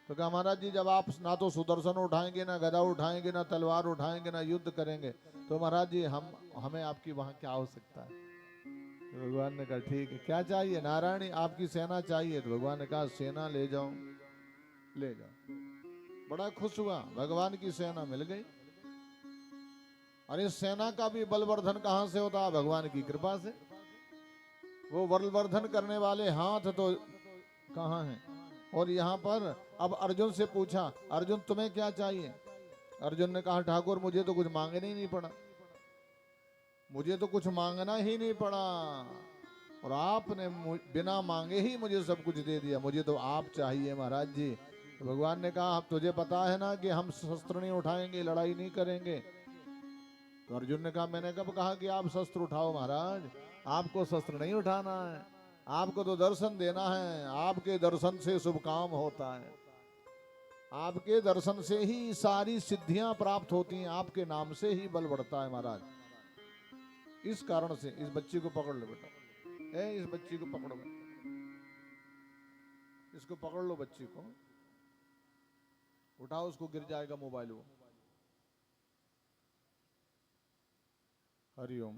तो कहा महाराज जी जब आप ना तो सुदर्शन उठाएंगे, ना गदा उठाएंगे, ना तलवार उठाएंगे, ना युद्ध करेंगे, तो महाराज जी हमें आपकी वहां क्या हो सकता है? तो भगवान ने कहा ठीक है, क्या चाहिए? नारायणी आपकी सेना चाहिए। तो भगवान ने कहा सेना ले जाओ, ले जाओ। बड़ा खुश हुआ, भगवान की सेना मिल गई। अरे सेना का भी बलवर्धन कहां से होता है? भगवान की कृपा से। वो बलवर्धन करने वाले हाथ तो कहाँ हैं? और यहाँ पर अब अर्जुन से पूछा, अर्जुन तुम्हें क्या चाहिए? अर्जुन ने कहा ठाकुर मुझे तो कुछ मांगना ही नहीं पड़ा, मुझे तो कुछ मांगना ही नहीं पड़ा, और आपने बिना मांगे ही मुझे सब कुछ दे दिया, मुझे तो आप चाहिए महाराज जी। तो भगवान ने कहा अब तुझे पता है ना कि हम शस्त्र नहीं उठाएंगे, लड़ाई नहीं करेंगे। तो अर्जुन ने कहा मैंने कब कहा कि आप शस्त्र उठाओ महाराज? आपको शस्त्र नहीं उठाना है, आपको तो दर्शन देना है। आपके दर्शन से शुभ काम होता है, आपके दर्शन से ही सारी सिद्धियां प्राप्त होती हैं, आपके नाम से ही बल बढ़ता है महाराज। इस कारण से इस बच्ची को पकड़ लो बेटा, इस बच्ची को पकड़ो, इसको पकड़ लो, बच्ची को उठाओ, उसको गिर जाएगा मोबाइल वो। हरिओम।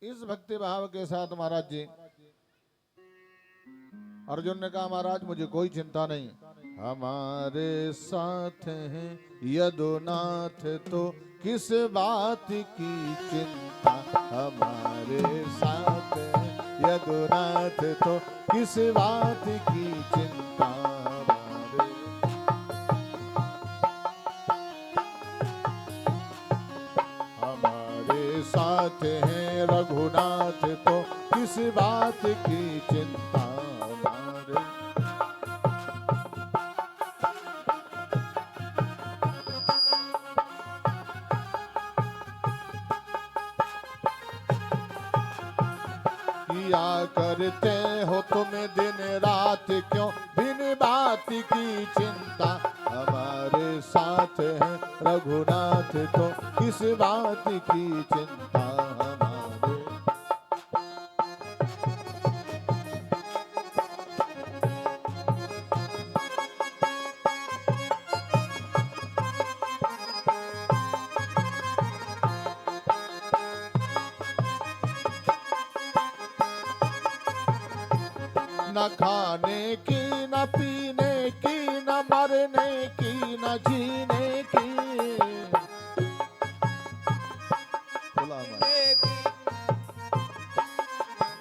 इस भक्ति भाव के साथ महाराज जी अर्जुन ने कहा महाराज मुझे कोई चिंता नहीं, हमारे साथ हैं यदुनाथ तो किस बात की चिंता, हमारे साथ हैं यदुनाथ तो किस बात की चिंता। हमारे साथ हैं रघुनाथ तो किस बात की चिंता। किया करते हो तुम दिन रात क्यों बिन बात की चिंता, हमारे साथ है रघुनाथ तो किस बात की चिंता। हमारे न खाने की न पीने की न मरने की न जीने की,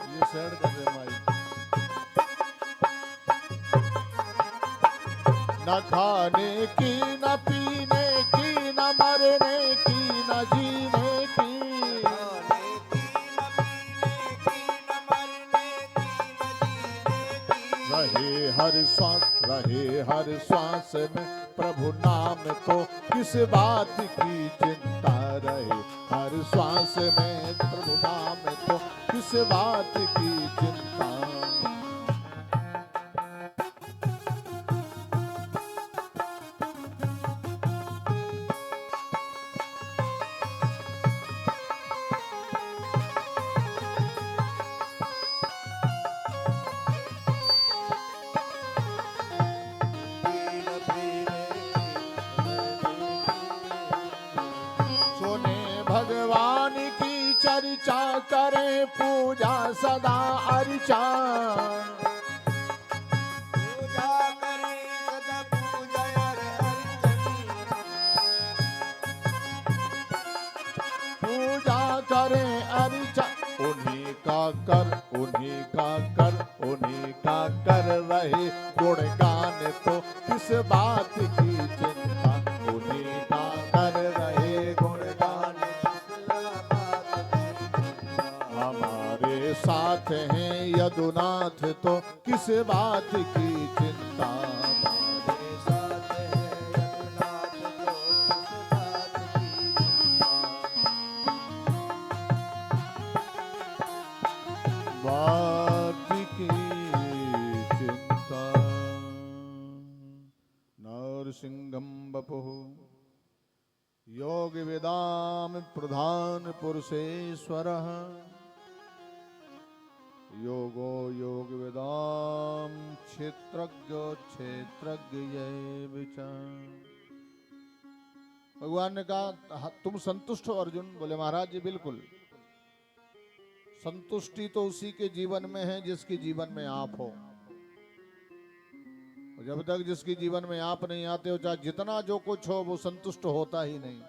ये शेयर कर दे माई। न खाने की न पीने की न मरने की न जीने की, रहे हर श्वास में प्रभु नाम तो किस बात की चिंता, रहे हर श्वास में प्रभु नाम तो किस बात की चिंता। भगवान की चर्चा करें पूजा सदा अर्चा, पूजा करें सदा पूजा अर्चन, पूजा करें अर्चा, उन्हीं का कर उन्हीं का कर उन्हीं का कर रहे गुणगान तो किस बात की चिंता, उन्हीं का कर रहे गुणगान। हमारे साथ हैं यदुनाथ तो किस बात की चिंता, हमारे साथ है यदुनाथ तो किस बात की चिंता। बात की चिंता। नरसिंहं वपुः योग वेदाम प्रधान पुरुषेश्वर योगो योग वेदाम क्षेत्रज्ञ क्षेत्रज्ञ ये विचार। भगवान ने कहा तुम संतुष्ट हो अर्जुन? बोले महाराज जी बिल्कुल। संतुष्टि तो उसी के जीवन में है जिसके जीवन में आप हो। जब तक जिसके जीवन में आप नहीं आते हो, चाहे जितना जो कुछ हो, वो संतुष्ट होता ही नहीं।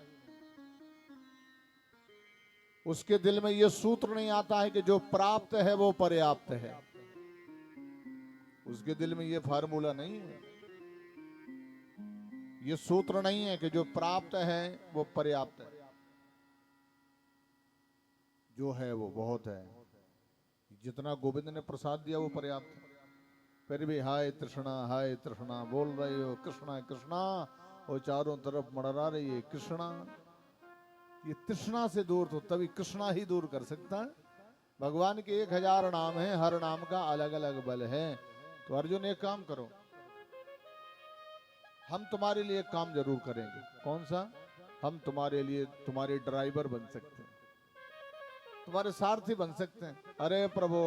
उसके दिल में यह सूत्र नहीं आता है कि जो प्राप्त है वो पर्याप्त है। उसके दिल में यह फार्मूला नहीं है, ये सूत्र नहीं है कि जो प्राप्त है वो पर्याप्त है। जो है वो बहुत है। जितना गोविंद ने प्रसाद दिया वो पर्याप्त है। फिर भी हाय तृष्णा बोल रही हो, कृष्णा कृष्णा, और चारों तरफ मड़रा रही है कृष्णा। ये तृष्णा से दूर तो तभी कृष्णा ही दूर कर सकता है। भगवान के 1000 नाम है, हर नाम का अलग अलग बल है। तो अर्जुन एक काम करो, हम तुम्हारे लिए एक काम जरूर करेंगे। कौन सा? हम तुम्हारे लिए तुम्हारे ड्राइवर बन सकते हैं, तुम्हारे सारथी बन सकते हैं। अरे प्रभु,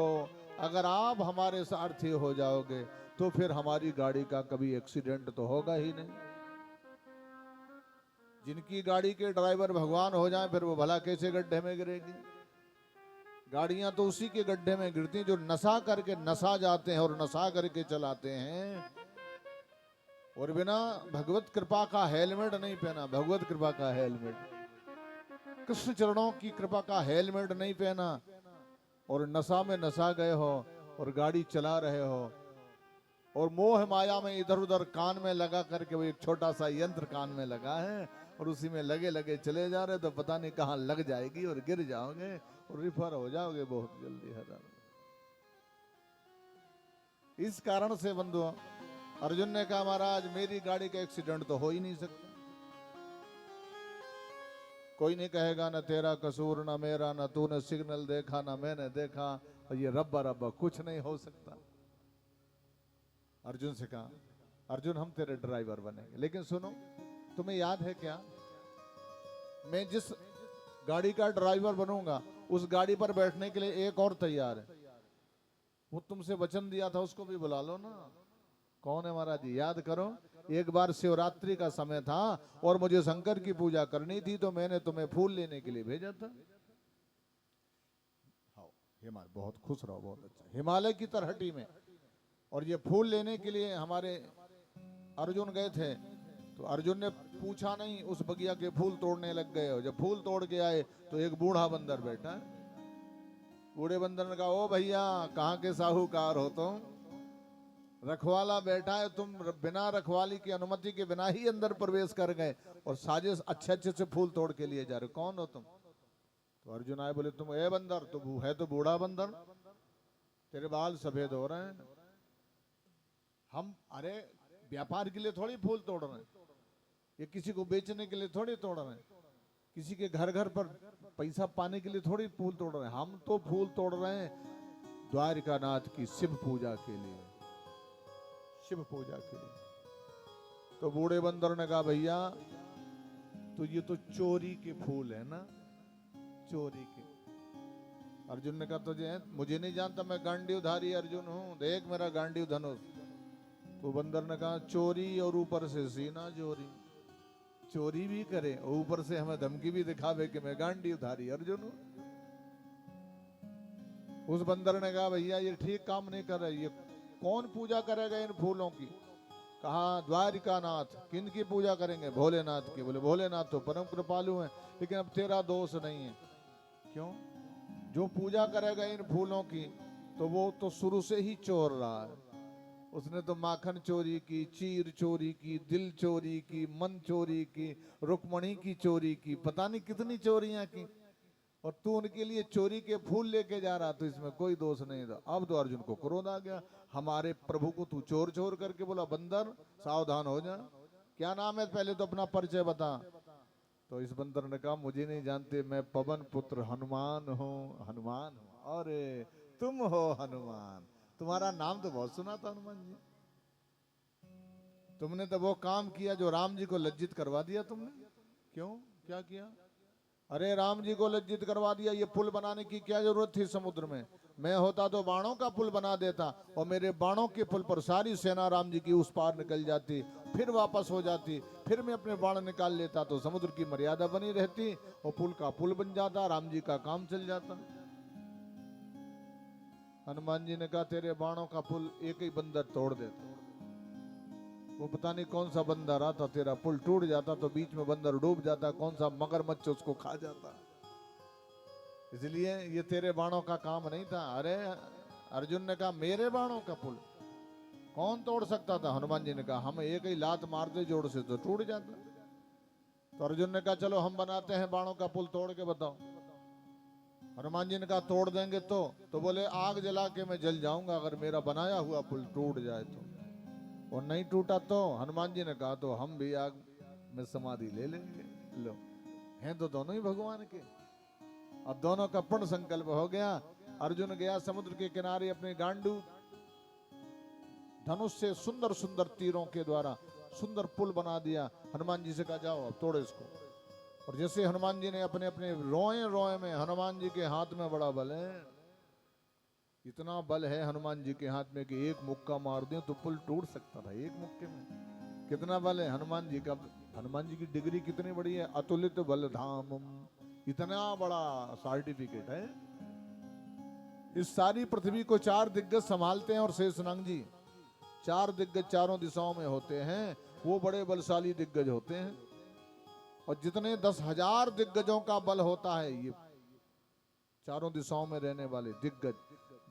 अगर आप हमारे सारथी हो जाओगे तो फिर हमारी गाड़ी का कभी एक्सीडेंट तो होगा ही नहीं। जिनकी गाड़ी के ड्राइवर भगवान हो जाएं, फिर वो भला कैसे गड्ढे में गिरेगी? गाड़ियां तो उसी के गड्ढे में गिरती जो नशा जाते हैं और नशा करके चलाते हैं, और बिना भगवत कृपा का हेलमेट नहीं पहना। भगवत कृपा का हेलमेट, कृष्ण चरणों की कृपा का हेलमेट नहीं पहना, और नशा में नशा गए हो और गाड़ी चला रहे हो, और मोह माया में इधर उधर कान में लगा करके, वो एक छोटा सा यंत्र कान में लगा है और उसी में लगे लगे चले जा रहे, तो पता नहीं कहां लग जाएगी और गिर जाओगे और रिफर हो जाओगे बहुत जल्दी। हरा इस कारण से बंधुओं, अर्जुन ने कहा महाराज मेरी गाड़ी का एक्सीडेंट तो हो ही नहीं सकता। कोई नहीं कहेगा न तेरा कसूर न मेरा, न तूने सिग्नल देखा न मैंने देखा, और ये रब्बा रब्बा कुछ नहीं हो सकता। अर्जुन से कहा अर्जुन हम तेरे ड्राइवर बनेंगे, लेकिन सुनो, तुम्हें याद है क्या, मैं जिस गाड़ी का ड्राइवर बनूंगा उस गाड़ी पर बैठने के लिए एक और तैयार है। वो तुमसे वचन दिया था, उसको भी बुला लो ना। कौन है महाराज जी? याद करो, एक बार शिवरात्रि का समय था और मुझे शंकर की पूजा करनी थी, तो मैंने तुम्हें फूल लेने के लिए भेजा था। हिमालय, बहुत खुश रहो, बहुत अच्छा। हिमालय की तरहटी में, और ये फूल लेने के लिए हमारे अर्जुन गए थे। तो अर्जुन ने पूछा नहीं, उस बगिया के फूल तोड़ने लग गए। हो जब फूल तोड़ के आए तो एक बूढ़ा बंदर बैठा है। बूढ़े बंदर ने कहा ओ भैया, कहाँ के साहूकार हो तुम? रखवाला बैठा है, तुम बिना रखवाली की अनुमति के बिना ही अंदर प्रवेश कर गए और साजिश अच्छे अच्छे से फूल तोड़ के लिए जा रहे, कौन हो तुम? तो अर्जुन आए, बोले तुम ए बंदर, तो है तो बूढ़ा बंदर, तेरे बाल सफेद हो रहे हैं। हम अरे व्यापार के लिए थोड़ी फूल तोड़ रहे हैं, ये किसी को बेचने के लिए थोड़ी तोड़ रहे हैं, किसी के घर घर पर पैसा पाने के लिए थोड़ी फूल तोड़ रहे हैं। हम तो फूल तोड़ रहे हैं द्वारिका नाथ की शिव पूजा के लिए, शिव पूजा के लिए। तो बूढ़े बंदर ने कहा भैया, तो ये तो चोरी के फूल है ना, चोरी के। अर्जुन ने कहा तुझे मुझे नहीं जानता, मैं गांडीवधारी अर्जुन हूं, देख मेरा गांडीव धनुष। तो बंदर ने कहा चोरी और ऊपर से सीना चोरी, चोरी भी करे और ऊपर से हमें धमकी भी दिखावे कि मैं गांडीवधारी अर्जुन हूं। उस बंदर ने कहा भैया ये ठीक काम नहीं कर रहे, ये कौन पूजा करेगा इन फूलों की? कहा द्वारिका नाथ। किन की पूजा करेंगे? भोलेनाथ की। बोले भोलेनाथ तो परम कृपालु हैं, लेकिन अब तेरा दोष नहीं है। क्यों? जो पूजा करेगा इन फूलों की तो वो तो शुरू से ही चोर रहा है। उसने तो माखन चोरी की, चीर चोरी की, दिल चोरी की, मन चोरी की, रुक्मणी की चोरी की, पता नहीं कितनी चोरियां की, और तू उनके लिए चोरी के फूल लेके जा रहा, तो इसमें कोई दोष नहीं था। अब तो अर्जुन को क्रोध आ गया, हमारे प्रभु को तू चोर चोर करके बोला। बंदर सावधान हो जा, क्या नाम है पहले तो अपना परिचय बता। तो इस बंदर ने कहा मुझे नहीं जानते, मैं पवन पुत्र हनुमान हूँ, हनुमान हूँ। अरे तुम हो हनुमान, तुम्हारा नाम तो बहुत सुना था हनुमान जी, तुमने तो वो काम किया जो राम जी को लज्जित करवा दिया तुमने। क्यों? क्या किया? अरे राम जी को लज्जित करवा दिया। ये पुल बनाने की क्या जरूरत थी समुद्र में? मैं होता तो बाणों का पुल बना देता और मेरे बाणों के पुल पर सारी सेना राम जी की उस पार निकल जाती, फिर वापस हो जाती, फिर मैं अपने बाण निकाल लेता तो समुद्र की मर्यादा बनी रहती और पुल का पुल बन जाता, राम जी का काम चल जाता। हनुमान जी ने कहा तेरे बाणों का पुल एक ही बंदर तोड़ देता। वो पता नहीं कौन सा बंदर आता, तेरा पुल टूट जाता तो बीच में बंदर डूब जाता, कौन सा मगरमच्छ उसको खा जाता। इसलिए ये तेरे बाणों का काम नहीं था। अरे अर्जुन ने कहा मेरे बाणों का पुल कौन तोड़ सकता था? हनुमान जी ने कहा हम एक ही लात मारते जोड़ से तो टूट जाता। तो अर्जुन ने कहा चलो हम बनाते हैं बाणों का पुल, तोड़ के बताओ। हनुमान जी ने कहा तोड़ देंगे तो बोले आग जला के मैं जल जाऊंगा अगर मेरा बनाया हुआ पुल टूट जाए तो। और नहीं टूटा तो हनुमान जी ने कहा तो हम भी आग में समाधि ले लेंगे। लो, हैं तो दोनों ही भगवान के। अब दोनों का पूर्ण संकल्प हो गया। अर्जुन गया समुद्र के किनारे अपने गांडू धनुष से सुंदर सुंदर तीरों के द्वारा सुंदर पुल बना दिया। हनुमान जी से कहा जाओ अब तोड़ो इसको। और जैसे हनुमान जी ने अपने अपने रोए रोए में, हनुमान जी के हाथ में बड़ा बल है, इतना बल है हनुमान जी के हाथ में कि एक मुक्का मार दे तो पुल टूट सकता था एक मुक्के में। कितना बल है हनुमान जी का। हनुमान जी की डिग्री कितनी बड़ी है, अतुलित बल धामम, इतना बड़ा सर्टिफिकेट है। इस सारी पृथ्वी को 4 दिग्गज संभालते हैं और शेषनाग जी 4 दिग्गज चारों दिशाओं में होते हैं, वो बड़े बलशाली दिग्गज होते हैं। और जितने 10,000 दिग्गजों का बल होता है, ये चारों दिशाओं में रहने वाले दिग्गज,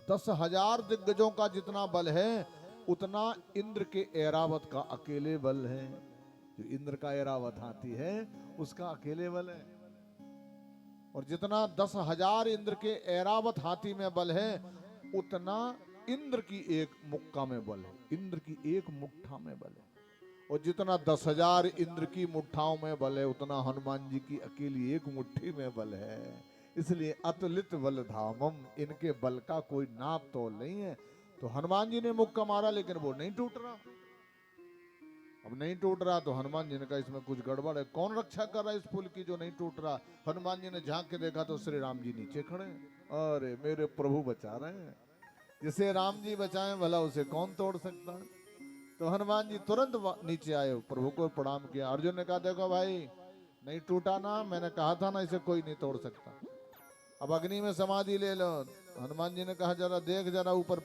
10,000 दिग्गजों का जितना बल है उतना इंद्र के ऐरावत का अकेले बल है। जो इंद्र का ऐरावत हाथी है उसका अकेले बल है। और जितना 10,000 इंद्र के ऐरावत हाथी में बल है उतना इंद्र की एक मुक्का में बल है, इंद्र की एक मुट्ठा में बल है। और जितना 10,000 इंद्र की मुट्ठाओं में बल है उतना हनुमान जी की अकेली एक मुट्ठी में बल है। इसलिए अतुलित बल धामम, इनके बल का कोई नाप तोल नहीं है। तो हनुमान जी ने मुक्का मारा लेकिन वो नहीं टूट रहा। अब नहीं टूट रहा तो हनुमान जी ने कहा इसमें कुछ गड़बड़ है, कौन रक्षा कर रहा है इस पुल की जो नहीं टूट रहा। हनुमान जी ने झांक के देखा तो श्री राम जी नीचे खड़े। अरे मेरे प्रभु बचा रहे हैं, जिसे राम जी बचाएं भला उसे कौन तोड़ सकता है। तो हनुमान जी तुरंत नीचे आए, प्रभु को प्रणाम किया। अर्जुन ने कहा देखो भाई नहीं टूटा ना, मैंने कहा था ना इसे कोई नहीं तोड़ सकता, अब अग्नि में समाधि ले लो। हनुमान जी ने कहा जरा देख, जरा ऊपर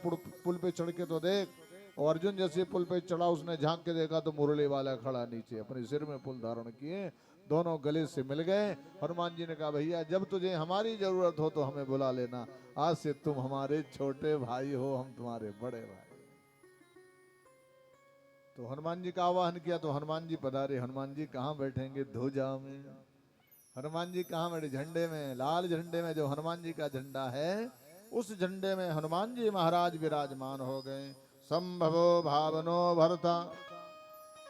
पुल पे चढ़ के तो देख। और अर्जुन जैसे पुल पे चढ़ा उसने झांक के देखा तो मुरली वाला खड़ा नीचे अपने सिर में पुल धारण किए, दोनों गले से मिल गए। हनुमान जी ने कहा भैया जब तुझे हमारी जरूरत हो तो हमें बुला लेना, आज से तुम हमारे छोटे भाई हो, हम तुम्हारे बड़े भाई। तो हनुमान जी का आवाहन किया तो हनुमान जी पधारे। हनुमान जी कहाँ बैठेंगे? ध्वजा में। हनुमान जी कहाँ बैठे? झंडे में, लाल झंडे में। जो हनुमान जी का झंडा है उस झंडे में हनुमान जी महाराज विराजमान हो गए। संभवो भावनो भरता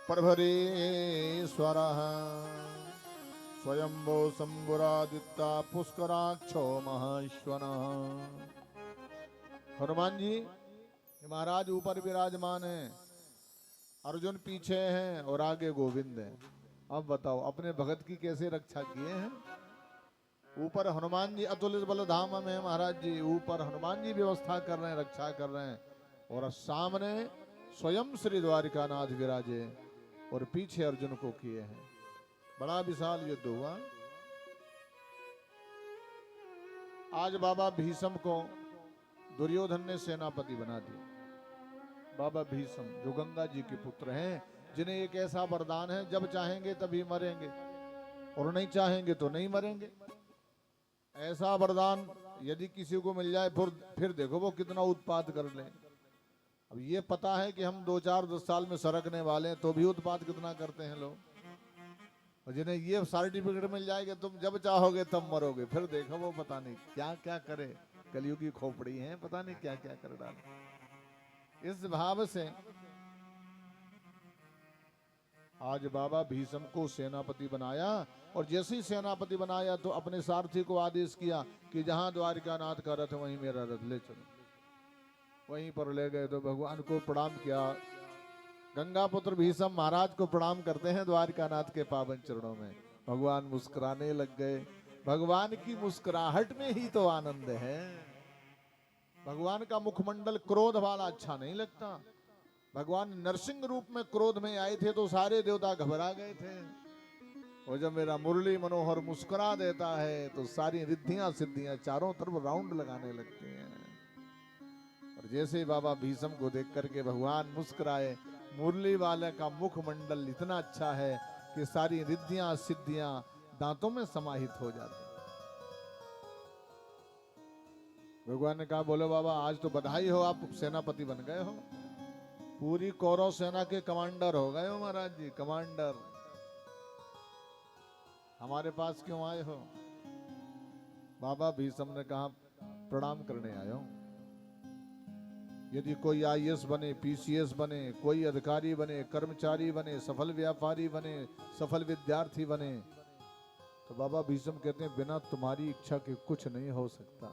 प्रभरीश्वर स्वयंभो शंभुरादित्या पुष्कराक्षो महेश्वर। हनुमान जी महाराज ऊपर विराजमान है, अर्जुन पीछे हैं और आगे गोविंद है। अब बताओ अपने भगत की कैसे रक्षा किए हैं। ऊपर हनुमान जी अतुलित बल धाम में महाराज जी, ऊपर हनुमान जी व्यवस्था कर रहे हैं, रक्षा कर रहे हैं, और सामने स्वयं श्री द्वारिकानाथ विराजे और पीछे अर्जुन को किए हैं। बड़ा विशाल युद्ध हुआ। आज बाबा भीष्म को दुर्योधन ने सेनापति बना दिया। बाबा भीष्म जो गंगा जी के पुत्र हैं, जिन्हें एक ऐसा वरदान है जब चाहेंगे तभी मरेंगे और नहीं चाहेंगे तो नहीं मरेंगे। ऐसा वरदान यदि किसी को मिल जाए फिर देखो वो कितना उत्पात कर ले। अब ये पता है कि हम 2-4-10 साल में सरकने वाले हैं तो भी उत्पात कितना करते हैं लोग। और जिन्हें ये सर्टिफिकेट मिल जाएगा तुम जब चाहोगे तब मरोगे, फिर देखो वो पता नहीं क्या क्या करे। कलयुग की खोपड़ी है, पता नहीं क्या क्या कर डाले। इस भाव से आज बाबा भीष्म को सेनापति बनाया, और जैसे ही सेनापति बनाया तो अपने सारथी को आदेश किया कि जहां द्वारिकानाथ का रथ वहीं मेरा रथ ले चलो। वहीं पर ले गए तो भगवान को प्रणाम किया। गंगा पुत्र भीष्म महाराज को प्रणाम करते हैं द्वारिकानाथ के पावन चरणों में। भगवान मुस्कुराने लग गए। भगवान की मुस्कुराहट में ही तो आनंद है। भगवान का मुखमंडल क्रोध वाला अच्छा नहीं लगता। भगवान नरसिंह रूप में क्रोध में आए थे तो सारे देवता घबरा गए थे। और जब मेरा मुरली मनोहर मुस्कुरा देता है तो सारी रिद्धियां सिद्धियां चारों तरफ राउंड लगाने लगती हैं। और जैसे बाबा भीष्म को देख करके भगवान मुस्कुराए, मुरली वाले का मुखमंडल इतना अच्छा है कि सारी रिद्धियां सिद्धियां दांतों में समाहित हो जाती। भगवान ने कहा, बोलो बाबा आज तो बधाई हो, आप सेनापति बन गए हो, पूरी कौरव सेना के कमांडर हो गए हो महाराज जी, कमांडर। हमारे पास क्यों आए हो? बाबा भीष्म ने कहा, प्रणाम करने आया हूं। यदि कोई आईएएस बने, पीसीएस बने, कोई अधिकारी बने, कर्मचारी बने, सफल व्यापारी बने, सफल विद्यार्थी बने, तो बाबा भीष्म कहते हैं बिना तुम्हारी इच्छा के कुछ नहीं हो सकता।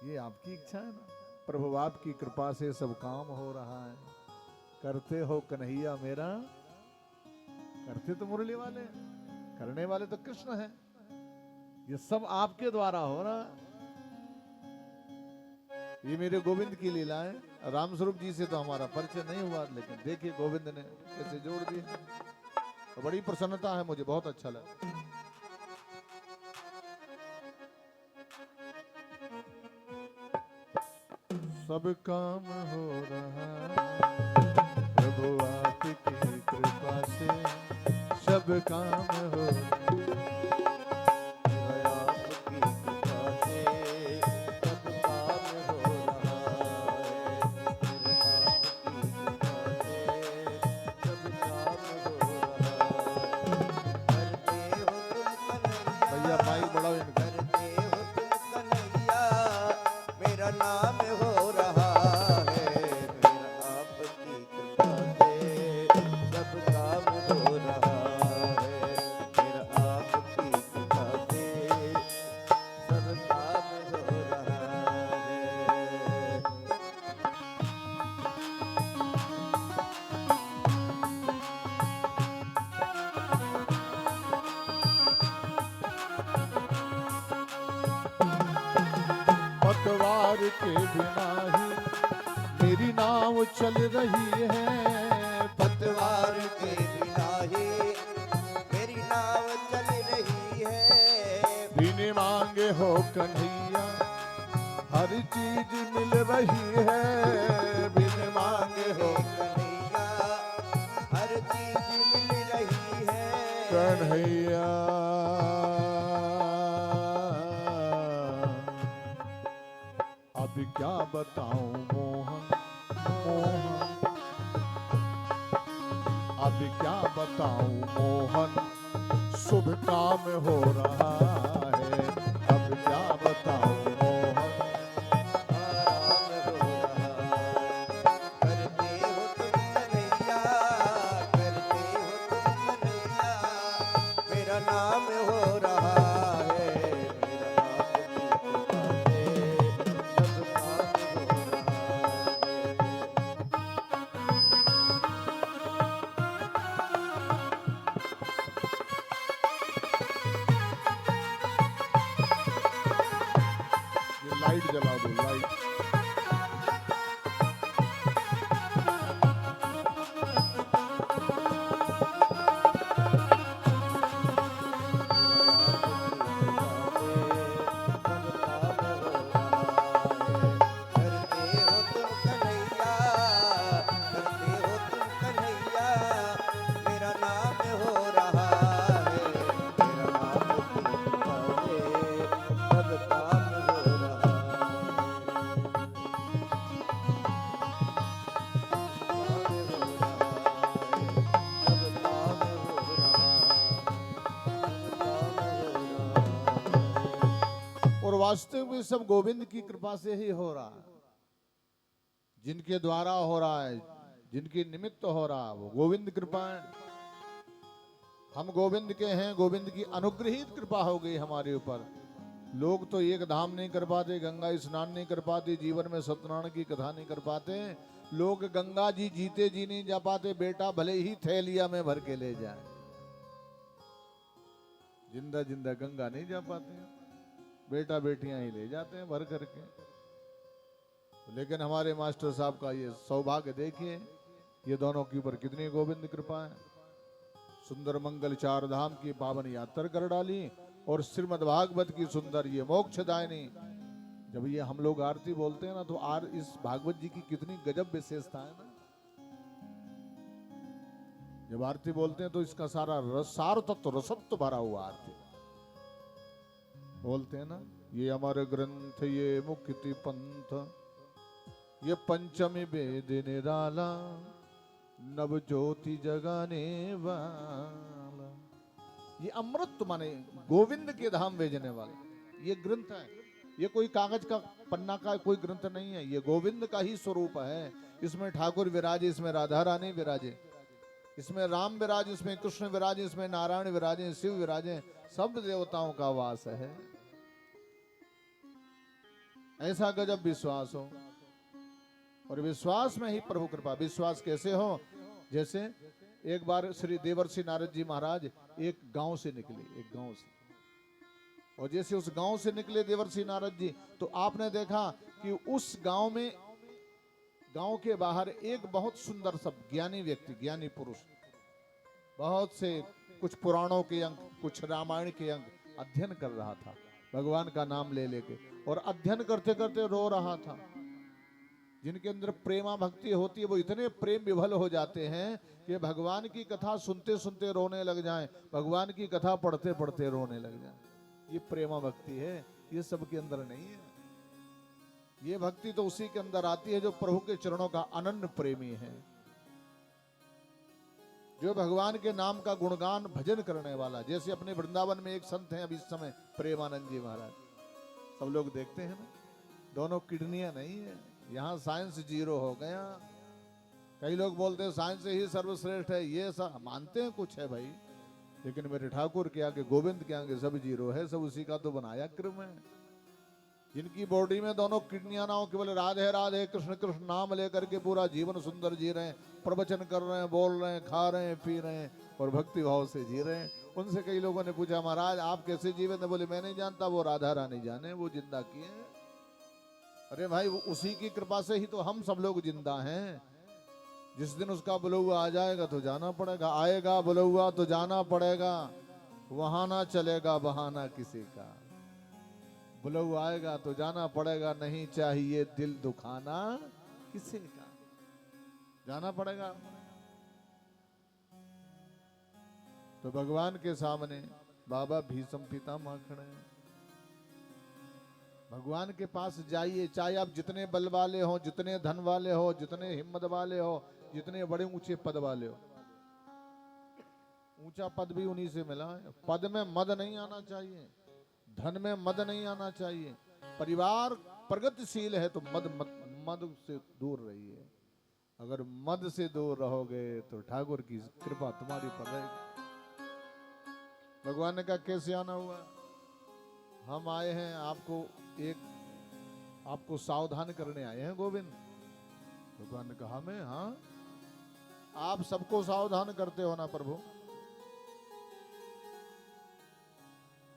ये आपकी इच्छा है ना, प्रभु आपकी कृपा से सब काम हो रहा है। करते हो कन्हैया मेरा, करते तो मुरली वाले, करने वाले तो कृष्ण हैं। ये सब आपके द्वारा हो रहा है। ये मेरे गोविंद की लीला है। राम स्वरूप जी से तो हमारा परिचय नहीं हुआ, लेकिन देखिए गोविंद ने कैसे जोड़ दिए, तो बड़ी प्रसन्नता है, मुझे बहुत अच्छा लगा। सब काम हो रहा प्रभु आपकी कृपा से, सब काम हो नाम हो रहा है, मेरा आपकी कृपा से सब काम हो रहा है, मेरा आपकी कृपा से सब काम हो रहा है। पतवार के बिना ही मेरी नाव चल रही है। पतवार के बिना ही मेरी नाव चल रही है। बिन मांगे हो कन्हैया हर चीज मिल रही है। बिन मांगे हो कन्हैया हर चीज मिल रही है। कन्हैया अब क्या बताऊं मोहन, मोहन अब क्या बताऊं मोहन, शुभ काम हो रहा है। अब क्या बताऊं मोहन, आराम हो रहा है। करते हो तुम कन्हैया, करते हो तुम कन्हैया, मेरा नाम हो रहा है, मेरा आपकी कृपा से सब काम हो ये लाइट जला दो, लाइट। और वास्तव में सब गोविंद की कृपा से ही हो रहा है। जिनके द्वारा हो रहा है, जिनके निमित्त हो रहा है, वो गोविंद कृपा है। हम गोविंद के हैं, गोविंद की अनुग्रहित कृपा हो गई हमारे ऊपर। लोग तो एक धाम नहीं कर पाते, गंगा स्नान नहीं कर पाते, जीवन में सत्यनारायण की कथा नहीं कर पाते। लोग गंगा जी जीते जी नहीं जा पाते, बेटा भले ही थैलिया में भर के ले जाए। जिंदा जिंदा गंगा नहीं जा पाते हैं, बेटा बेटियां ही ले जाते हैं भर करके। लेकिन हमारे मास्टर साहब का ये सौभाग्य देखिए, ये दोनों के ऊपर कितनी गोविंद कृपा है। सुंदर मंगल चार धाम की पावन यात्रा कर डाली, और श्रीमद् भागवत की सुंदर ये मोक्षदायिनी। जब ये हम लोग आरती बोलते हैं ना, तो इस भागवत जी की कितनी गजब विशेषता है ना। जब आरती बोलते हैं तो इसका सारा सार तत्व रसत्व भरा हुआ आरती बोलते हैं ना। ये अमर ग्रंथ ये मुक्ति पंथ, ये पंचमी वेद निराला, नव ज्योति जगाने वाला। ये अमृत माने गोविंद के धाम भेजने वाला ये ग्रंथ है। ये कोई कागज का पन्ना का कोई ग्रंथ नहीं है, ये गोविंद का ही स्वरूप है। इसमें ठाकुर विराजे, इसमें राधा रानी विराजे, इसमें राम विराजे, इसमें कृष्ण विराजे, इसमें नारायण विराजे, शिव विराजे, सब देवताओं का वास है। ऐसा गजब विश्वास हो, और विश्वास में ही प्रभु कृपा। विश्वास कैसे हो? जैसे एक बार श्री देवर्षि नारद जी महाराज एक गांव से निकले, एक गांव से, और जैसे उस गांव से निकले देवर्षि नारद जी, तो आपने देखा कि उस गांव में, गांव के बाहर एक बहुत सुंदर सब ज्ञानी व्यक्ति, ज्ञानी पुरुष, बहुत से कुछ पुराणों के अंक, कुछ रामायण के अंक अध्ययन कर रहा था, भगवान का नाम ले लेके, और अध्ययन करते करते रो रहा था। जिनके अंदर प्रेमा भक्ति होती है वो इतने प्रेम विभल हो जाते हैं कि भगवान की कथा सुनते सुनते रोने लग जाएं, भगवान की कथा पढ़ते पढ़ते रोने लग जाएं। ये प्रेमा भक्ति है, ये सबके अंदर नहीं है। ये भक्ति तो उसी के अंदर आती है जो प्रभु के चरणों का अनन्य प्रेमी है, जो भगवान के नाम का गुणगान भजन करने वाला। जैसे अपने वृंदावन में एक संत हैं अभी इस समय, प्रेमानंद जी महाराज, सब लोग देखते हैं ना, दोनों किडनियां नहीं है। यहाँ साइंस 0 हो गया। कई लोग बोलते हैं साइंस ही सर्वश्रेष्ठ है, ये सब मानते हैं कुछ है भाई, लेकिन मेरे ठाकुर के आगे, गोविंद के आगे सब 0 है, सब उसी का तो बनाया क्रम है। जिनकी बॉडी में दोनों किडनियां ना हो, केवल राधे राधे कृष्ण कृष्ण नाम लेकर के पूरा जीवन सुंदर जी रहे हैं, प्रवचन कर रहे हैं, बोल रहे हैं, खा रहे हैं, पी रहे हैं, और भक्ति भाव से जी रहे हैं। उनसे कई लोगों ने पूछा, महाराज आप कैसे जीवन? बोले मैं नहीं जानता, वो राधा रानी जाने, वो जिंदा किए। अरे भाई, वो उसी की कृपा से ही तो हम सब लोग जिंदा हैं। जिस दिन उसका बुलौआ आ जाएगा तो जाना पड़ेगा, आएगा बुलौआ तो जाना पड़ेगा, वहां ना चलेगा बहाना किसी का। बुलौआ आएगा तो जाना पड़ेगा, नहीं चाहिए दिल दुखाना किसी का, जाना पड़ेगा। तो भगवान के सामने बाबा भीष्म पितामह खड़े हैं। भगवान के पास जाइए, चाहे आप जितने बल वाले हो, जितने धन वाले हो, जितने हिम्मत वाले हो, जितने बड़े ऊंचे पद वाले हो। ऊंचा पद भी उन्हीं से मिला है। पद में मद नहीं आना चाहिए, धन में मद नहीं आना चाहिए। परिवार प्रगतिशील है तो मद से दूर रहिए। अगर मद से दूर रहोगे तो ठाकुर की कृपा तुम्हारी पर रहेगी। भगवान ने कहा कैसे आना हुआ? हम आए हैं आपको सावधान करने आए हैं गोविंद। भगवान ने कहा मैं, हाँ आप सबको सावधान करते हो ना प्रभु,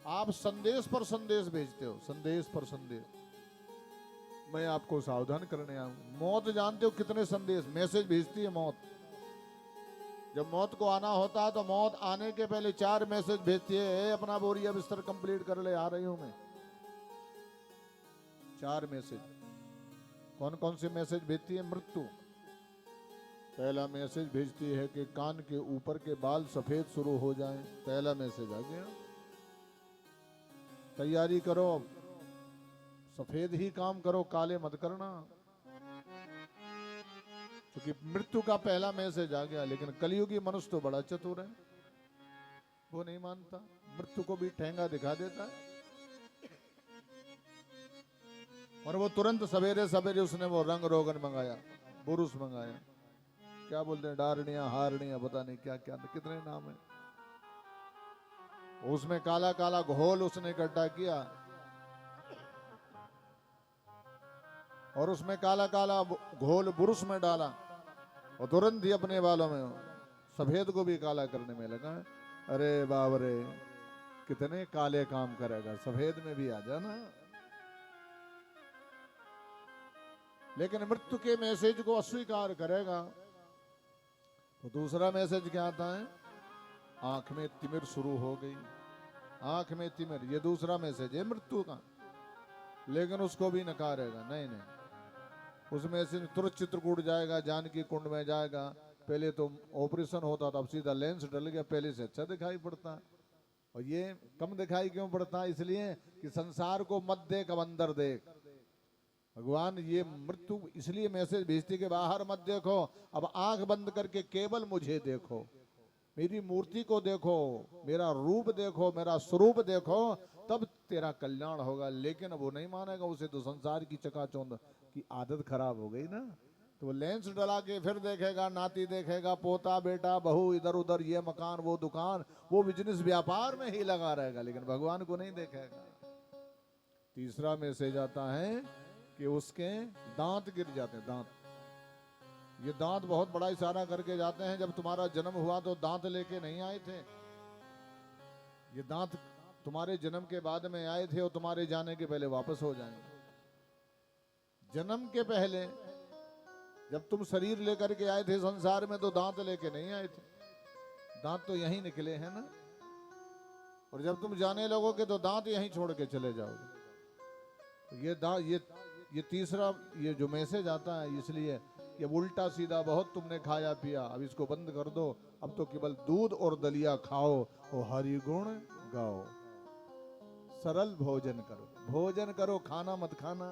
आप संदेश पर संदेश भेजते हो, संदेश पर संदेश। मैं आपको सावधान करने आया हूं। मौत जानते हो कितने संदेश मैसेज भेजती है मौत। जब मौत को आना होता है तो मौत आने के पहले 4 मैसेज भेजती है, अपना बोरिया बिस्तर कंप्लीट कर ले, आ रही हूं मैं। 4 मैसेज। कौन कौन से मैसेज भेजती है? मृत्यु पहला मैसेज भेजती है कि कान के ऊपर के बाल सफेद शुरू हो जाएं, पहला मैसेज आ गया। तैयारी करो, सफेद ही काम करो, काले मत करना, क्योंकि मृत्यु का पहला मैसेज आ गया। लेकिन कलयुगी मनुष्य तो बड़ा चतुर है, वो नहीं मानता, मृत्यु को भी ठेंगा दिखा देता है। और वो तुरंत सवेरे सवेरे उसने वो रंग रोगन मंगाया, बुरुस मंगाया, क्या बोलते हैं, डारनिया हारनिया, पता नहीं क्या क्या कितने नाम है। उसमें काला काला घोल उसने इकट्ठा किया, और उसमें काला काला घोल बुरुस में डाला, और तुरंत ही अपने बालों में सफेद को भी काला करने में लगा। अरे बाप रे, कितने काले काम करेगा, सफेद में भी आ जाना। लेकिन मृत्यु के मैसेज को अस्वीकार करेगा तो दूसरा मैसेज क्या आता है, आंख में तिमिर शुरू हो गई, आंख में तिमिर, ये दूसरा मैसेज है मृत्यु का। लेकिन उसको भी नकारेगा, नहीं नहीं, उसमें से तुरंत चित्रकूट जाएगा, जानकी कुंड में जाएगा। पहले तो ऑपरेशन होता था, अब सीधा लेंस डल गया, पहले से अच्छा दिखाई पड़ता। और ये कम दिखाई क्यों पड़ता, इसलिए कि संसार को मत देख, अब अंदर देख। भगवान ये मृत्यु इसलिए मैसेज भेजती कि बाहर मत देखो, अब आंख बंद करके केवल मुझे देखो, मेरी मूर्ति को देखो, मेरा रूप देखो, मेरा स्वरूप देखो, तब तेरा कल्याण होगा। लेकिन वो नहीं मानेगा, उसे तो संसार की चकाचौंध की आदत खराब हो गई ना। तो वो लेंस डला के फिर देखेगा, नाती देखेगा, पोता बेटा बहू, इधर उधर, ये मकान वो दुकान, वो बिजनेस व्यापार में ही लगा रहेगा, लेकिन भगवान को नहीं देखेगा। तीसरा मैसेज आता है कि उसके दांत गिर जाते हैं, दांत। ये दांत बहुत बड़ा इशारा करके जाते हैं, जब तुम्हारा जन्म हुआ तो दांत लेके नहीं आए थे, ये दांत तुम्हारे जन्म के बाद में आए थे और तुम्हारे जाने के पहले वापस हो जाएंगे। जन्म के पहले जब तुम शरीर लेकर के आए थे संसार में तो दांत लेके नहीं आए थे, दांत तो यहीं निकले हैं ना। और जब तुम जाने लगोगे तो दांत यहीं छोड़ के चले जाओगे। तो ये तीसरा ये जो मैसेज आता है, इसलिए ये उल्टा सीधा बहुत तुमने खाया पिया, अब इसको बंद कर दो, अब तो केवल दूध और दलिया खाओ और हरि गुण गाओ। सरल भोजन करो, भोजन करो, खाना मत खाना।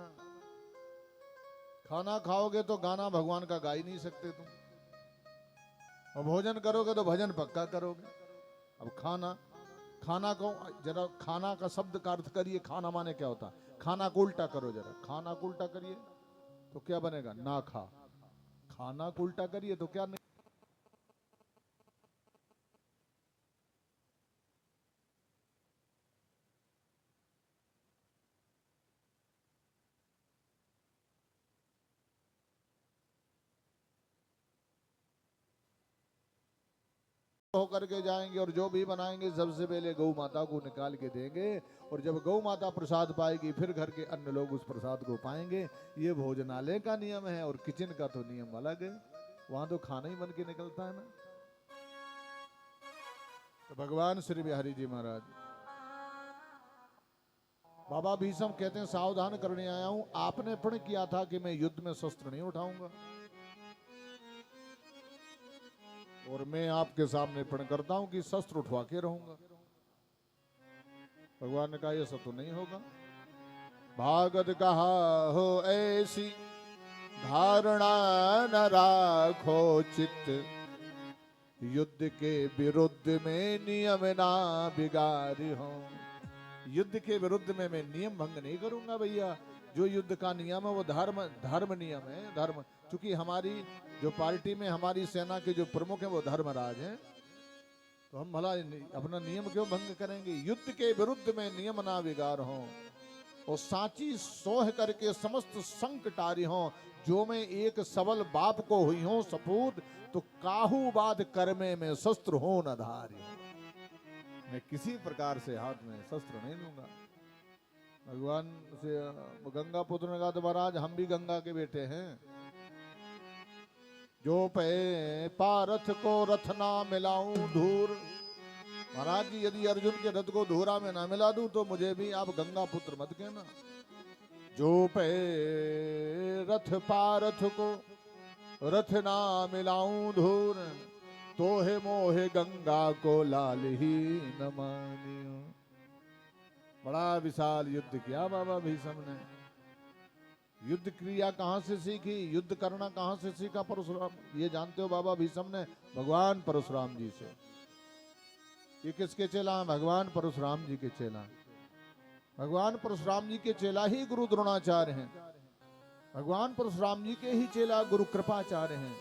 खाना खाओगे तो गाना भगवान का गा ही नहीं सकते तुम, और भोजन करोगे तो भजन पक्का करोगे। अब खाना को जरा, खाना का शब्द का अर्थ करिए, खाना माने क्या होता है। खाना को उल्टा करो जरा, खाना को उल्टा करिए तो क्या बनेगा, ना खा। खाना को उल्टा करिए तो क्या नहीं। होकर के जाएंगे और जो भी बनाएंगे सबसे पहले गौ माता को निकाल के देंगे, और जब गौ माता प्रसाद पाएगी फिर घर के अन्य लोग उस प्रसाद को पाएंगे। ये भोजनालय का नियम है, और किचन का तो नियम अलग है, वहां तो खाना ही बन के निकलता है ना। तो भगवान श्री बिहारी जी महाराज, बाबा भीष्म कहते हैं सावधान करने आया हूं, आपने प्रण किया था कि मैं युद्ध में शस्त्र नहीं उठाऊंगा, और मैं आपके सामने प्रण करता हूं कि शस्त्र उठवा के रहूंगा। भगवान ने कहा यह सब तो नहीं होगा। भागवत कहा हो ऐसी धारणा न राखो चित्त, युद्ध के विरुद्ध में नियम ना बिगाड़ी हो। युद्ध के विरुद्ध में मैं नियम भंग नहीं करूंगा भैया। जो युद्ध का नियम है वो धर्म नियम है, धर्म। क्योंकि हमारी जो पार्टी में हमारी सेना के जो प्रमुख हैं वो धर्मराज हैं, तो हम भला अपना नियम क्यों भंग करेंगे। युद्ध के विरुद्ध में नियम ना बिगाड़ हो, और साची सोह करके समस्त संक टारी हो। जो मैं एक सबल बाप को हुई हूं सपूत, तो काहू बाद कर्मे में शस्त्र हो न धारी। मैं किसी प्रकार से हाथ में शस्त्र नहीं लूंगा। भगवान से गंगा पुत्र ने कहा, तो महाराज हम भी गंगा के बेटे हैं। जो पे पारथ को रथ ना मिलाऊं धूर, महाराज जी यदि अर्जुन के रथ को धूरा में ना मिला दूं तो मुझे भी आप गंगा पुत्र मत कहना। जो पे रथ पारथ को रथ ना मिलाऊं धूर, तो है मोहे गंगा को लाल ही न मानियो। बड़ा विशाल युद्ध किया बाबा भीष्म ने। युद्ध क्रिया कहां से सीखी, युद्ध करना कहां से सीखा परशुराम, ये जानते हो बाबा भीष्म ने? भगवान परशुराम जी से। ये किसके चेला हैं? भगवान परशुराम जी के चेला। भगवान परशुराम जी के चेला ही गुरु द्रोणाचार्य हैं। भगवान परशुराम जी के ही चेला गुरु कृपाचार्य हैं,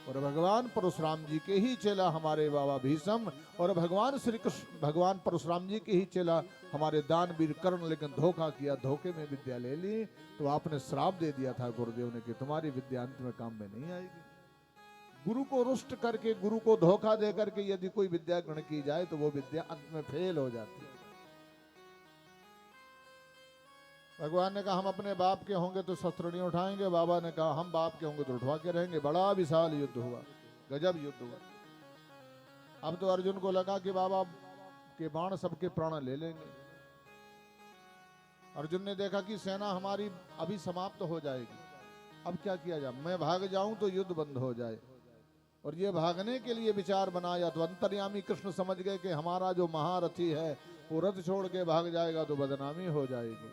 और भगवान परशुराम जी के ही चेला हमारे बाबा भीष्म, और भगवान श्री कृष्ण भगवान परशुराम जी के ही चेला हमारे दानवीर कर्ण। लेकिन धोखा किया, धोखे में विद्या ले ली, तो आपने श्राप दे दिया था गुरुदेव ने कि तुम्हारी विद्या अंत में काम में नहीं आएगी। गुरु को रुष्ट करके, गुरु को धोखा दे करके यदि कोई विद्या ग्रहण की जाए तो वो विद्या अंत में फेल हो जाती है। भगवान ने कहा हम अपने बाप के होंगे तो शस्त्र नहीं उठाएंगे, बाबा ने कहा हम बाप के होंगे तो उठवा के रहेंगे। बड़ा विशाल युद्ध हुआ, गजब युद्ध हुआ। अब तो अर्जुन को लगा कि बाबा के बाण सबके प्राण ले लेंगे। अर्जुन ने देखा कि सेना हमारी अभी समाप्त हो जाएगी, अब क्या किया जाए, मैं भाग जाऊं तो युद्ध बंद हो जाए। और ये भागने के लिए विचार बनाया तो अंतर्यामी कृष्ण समझ गए कि हमारा जो महारथी है वो रथ छोड़ के भाग जाएगा तो बदनामी हो जाएगी।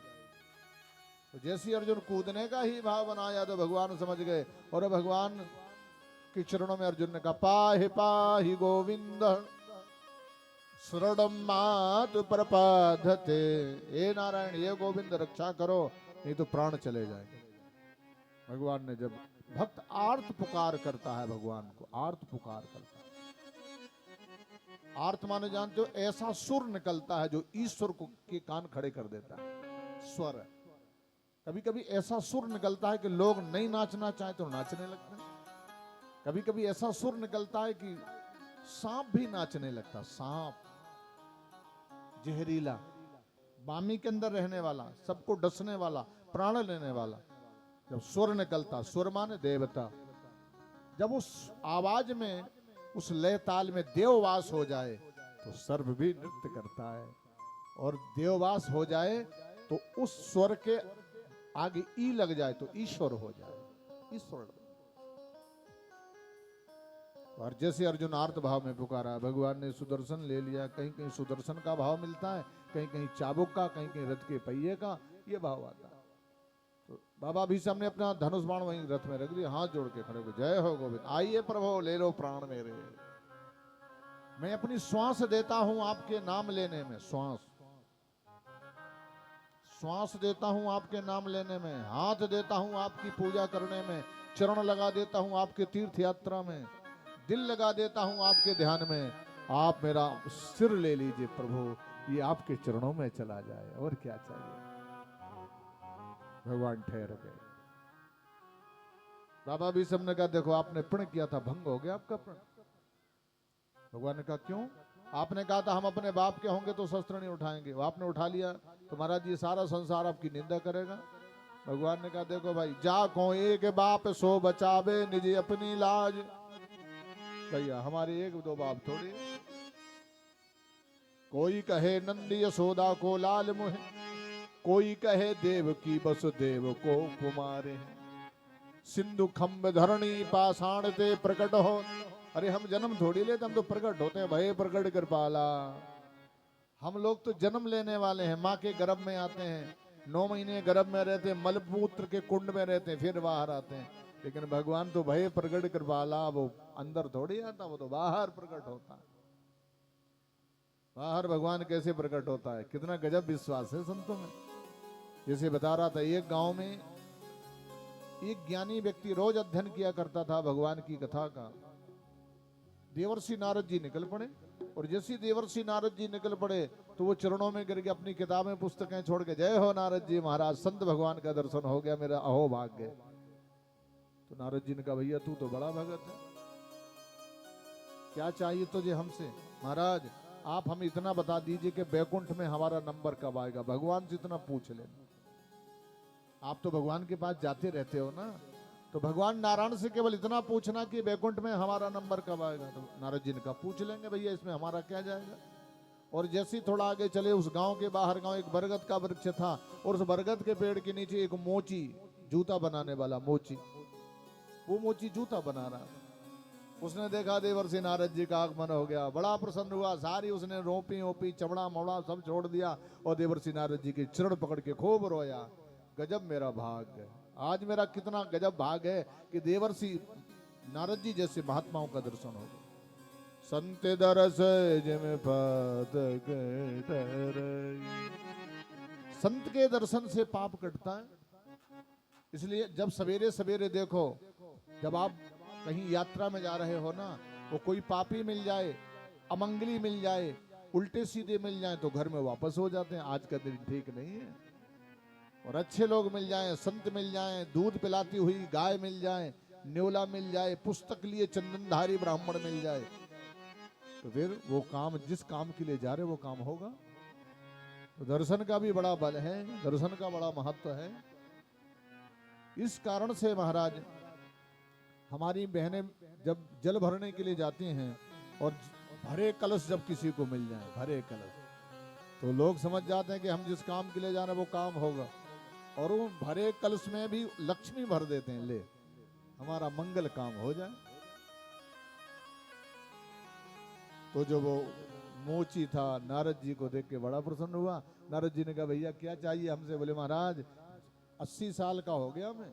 तो जैसे अर्जुन कूदने का ही भाव बनाया तो भगवान समझ गए, और भगवान के चरणों में अर्जुन ने कहा पाहि पाहि गोविंद शरणम मातु प्रपाधते। हे नारायण, ये गोविंद रक्षा करो, नहीं तो प्राण चले जाएंगे। भगवान ने जब भक्त आर्त पुकार करता है, भगवान को आर्त पुकार करता है। आर्त माने जानते हो, ऐसा सुर निकलता है जो ईश्वर को के कान खड़े कर देता है। स्वर कभी कभी ऐसा सुर निकलता है कि लोग नहीं नाचना चाहे तो नाचने लगते हैं। कभी कभी ऐसा सुर निकलता है कि सांप भी नाचने लगता। सांप जहरीला, बामी के अंदर रहने वाला, सबको डसने वाला, प्राण लेने वाला, जब स्वर निकलता, स्वर माने देवता, जब उस आवाज में, उस लय ताल में देववास हो जाए तो सर्प भी नृत्य करता है। और देववास हो जाए तो उस स्वर के आगे ई लग जाए तो ईश्वर हो जाए, ईश्वर। और जैसे अर्जुन आर्त भाव में पुकारा, भगवान ने सुदर्शन ले लिया। कहीं कहीं सुदर्शन का भाव मिलता है, कहीं कहीं चाबुक का, कहीं कहीं रथ के पहिए का, ये भाव आता है। तो बाबा भी सामने अपना धनुष बाण वहीं रथ में रख दिया, हाथ जोड़ के खड़े हो, जय हो गोविंद, आइए प्रभु ले लो प्राण मेरे। मैं अपनी श्वास देता हूं आपके नाम लेने में, श्वास श्वास देता हूं आपके नाम लेने में, हाथ देता हूं आपकी पूजा करने में, चरण लगा देता हूं आपके तीर्थ यात्रा में, दिल लगा देता हूं आपके ध्यान में। आप मेरा सिर ले लीजिए प्रभु, ये आपके चरणों में चला जाए, और क्या चाहिए। भगवान ठहर गए। बाबा भी सबने कहा देखो आपने प्रण किया था, भंग हो गया आपका प्रण। भगवान ने कहा क्यों? आपने कहा था हम अपने बाप के होंगे तो शस्त्र नहीं उठाएंगे, वो आपने उठा लिया तो महाराज ये सारा संसार आपकी निंदा करेगा। भगवान ने कहा देखो भाई, जा को एक बाप सो बचावे निज अपनी लाज। भैया हमारे एक दो बाप थोड़ी, कोई कहे नंदी यशोदा को लाल मुहे, कोई कहे देव की वसुदेव को कुमारे, सिंधु खम्ब धरणी पाषाण ते प्रकट हो। अरे हम जन्म थोड़ी लेते, हम तो प्रकट होते हैं, भय प्रकट कर पाला। हम लोग तो जन्म लेने वाले हैं, माँ के गर्भ में आते हैं, 9 महीने गर्भ में रहते हैं, मलमूत्र के कुंड में रहते हैं, फिर बाहर आते हैं। लेकिन भगवान तो भय प्रकट कर पाला, वो अंदर थोड़ी आता, वो तो बाहर प्रकट होता है। बाहर भगवान कैसे प्रकट होता है, कितना गजब विश्वास है संतों में। जैसे बता रहा था, एक गांव में एक ज्ञानी व्यक्ति रोज अध्ययन किया करता था भगवान की कथा का। देवर्षि नारद जी निकल पड़े, और जैसे देवर्षि नारद जी निकल पड़े तो वो चरणों में गिर के अपनी किताबें पुस्तकें छोड़ के, जय हो नारद जी महाराज, संत भगवान का दर्शन हो गया, मेरा अहो भाग्य। तो नारद जी ने कहा भैया तू तो बड़ा भगत है, क्या चाहिए तुझे हमसे? महाराज आप हमें इतना बता दीजिए कि बैकुंठ में हमारा नंबर कब आएगा, भगवान से इतना पूछ लेना। आप तो भगवान के पास जाते रहते हो ना, तो भगवान नारायण से केवल इतना पूछना कि बैकुंठ में हमारा नंबर कब आएगा। तो नारद जी ने कहा पूछ लेंगे भैया, इसमें हमारा क्या जाएगा। और जैसे ही थोड़ा आगे चले, उस गांव के बाहर गांव एक बरगद का वृक्ष था, और उस बरगद के पेड़ के नीचे एक मोची, जूता बनाने वाला मोची, वो मोची जूता बना रहा था। उसने देखा देवर्षि नारद जी का आगमन हो गया, बड़ा प्रसन्न हुआ, सारी उसने रोपी ओपी चमड़ा मवड़ा सब छोड़ दिया और देवर्षि नारद जी के चरण पकड़ के खूब रोया। गजब मेरा भाग्य, आज मेरा कितना गजब भाग है कि देवर्षि नारद जी जैसे महात्माओं का दर्शन हो। संत दरस जिम पात संत के दर्शन से पाप कटता है। इसलिए जब सवेरे सवेरे देखो, जब आप कहीं यात्रा में जा रहे हो ना, वो कोई पापी मिल जाए, अमंगली मिल जाए, उल्टे सीधे मिल जाए तो घर में वापस हो जाते हैं, आज का दिन ठीक नहीं है। और अच्छे लोग मिल जाएं, संत मिल जाएं, दूध पिलाती हुई गाय मिल जाए, न्योला मिल जाए, पुस्तक लिए चंदनधारी ब्राह्मण मिल जाए, तो फिर वो काम, जिस काम के लिए जा रहे वो काम होगा। तो दर्शन का भी बड़ा बल है, दर्शन का बड़ा महत्व है। इस कारण से महाराज हमारी बहनें जब जल भरने के लिए जाती हैं और भरे कलश जब किसी को मिल जाए, भरे कलश, तो लोग समझ जाते हैं कि हम जिस काम के लिए जा रहे हैं वो काम होगा, और वो भरे कलश में भी लक्ष्मी भर देते हैं, ले हमारा मंगल काम हो जाए। तो जो वो मोची था, नारद जी को देख के बड़ा प्रसन्न हुआ। नारद जी ने कहा भैया क्या चाहिए हमसे? बोले महाराज 80 साल का हो गया मैं,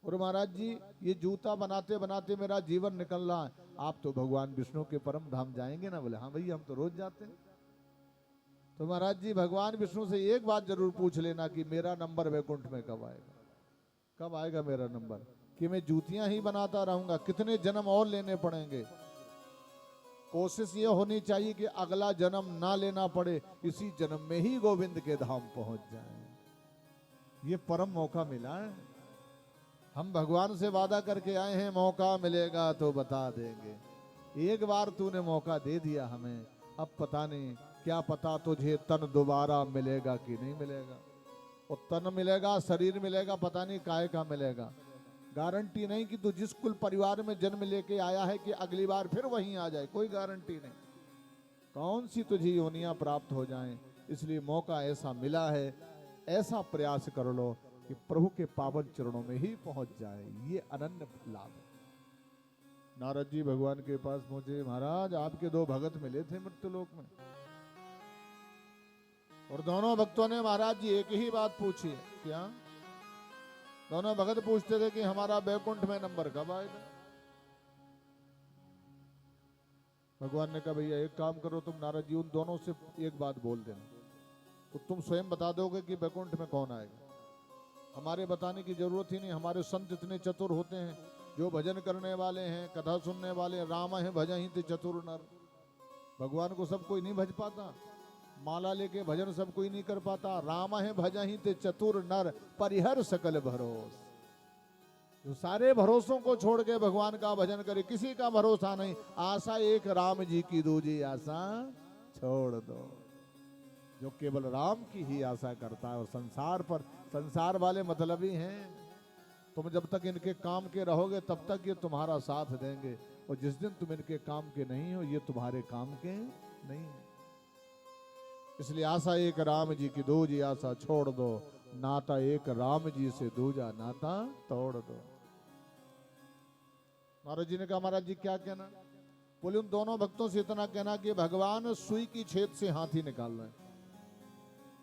और महाराज जी ये जूता बनाते बनाते मेरा जीवन निकल रहा है, आप तो भगवान विष्णु के परम धाम जाएंगे ना? बोले हाँ भैया हम तो रोज जाते हैं। तो महाराज जी भगवान विष्णु से एक बात जरूर पूछ लेना कि मेरा नंबर वैकुंठ में कब आएगा, कब आएगा मेरा नंबर, कि मैं जूतियां ही बनाता रहूंगा, कितने जन्म और लेने पड़ेंगे। कोशिश ये होनी चाहिए कि अगला जन्म ना लेना पड़े, इसी जन्म में ही गोविंद के धाम पहुंच जाए। ये परम मौका मिला है। हम भगवान से वादा करके आए हैं मौका मिलेगा तो बता देंगे। एक बार तूने मौका दे दिया हमें, अब पता नहीं, क्या पता तुझे तन दोबारा मिलेगा कि नहीं मिलेगा। और तन मिलेगा, शरीर मिलेगा, पता नहीं काहे का मिलेगा। गारंटी नहीं कि तू जिस कुल परिवार में जन्म लेके आया है कि अगली बार फिर वहीं आ जाए, कोई गारंटी नहीं। कौन सी तुझे योनियां प्राप्त हो जाएं। इसलिए मौका ऐसा मिला है, ऐसा प्रयास कर लो कि प्रभु के पावन चरणों में ही पहुंच जाए। ये अनन्य लाभ है। नारद जी भगवान के पास पहुंचे, महाराज आपके 2 भगत मिले थे मृत्युलोक में, और दोनों भक्तों ने महाराज जी एक ही बात पूछी। क्या? दोनों भगत पूछते थे कि हमारा बैकुंठ में नंबर कब आएगा। भगवान ने कहा भैया एक काम करो तुम नारद जी, उन दोनों से एक बात बोल देना, तो तुम स्वयं बता दोगे कि बैकुंठ में कौन आएगा। हमारे बताने की जरूरत ही नहीं। हमारे संत इतने चतुर होते हैं, जो भजन करने वाले हैं, कथा सुनने वाले, राम है भजहि ते चतुर नर। भगवान को सब कोई नहीं भज पाता, माला लेके भजन सब कोई नहीं कर पाता। राम है भजहि ते चतुर नर, परिहर सकल भरोस। जो सारे भरोसों को छोड़ के भगवान का भजन करे, किसी का भरोसा नहीं। आशा एक राम जी की, दूजी आशा छोड़ दो। जो केवल राम की ही आशा करता है, और संसार पर, संसार वाले मतलबी हैं। तुम जब तक इनके काम के रहोगे तब तक ये तुम्हारा साथ देंगे, और जिस दिन तुम इनके काम के नहीं हो, ये तुम्हारे काम के नहीं है। इसलिए आशा एक राम जी की, दूजी आशा छोड़ दो। नाता एक राम जी से, दूजा नाता तोड़ दो। महाराज जी ने कहा महाराज जी क्या कहना? बोले उन दोनों भक्तों से इतना कहना कि भगवान सुई की छेद से हाथी निकाल रहे हैं।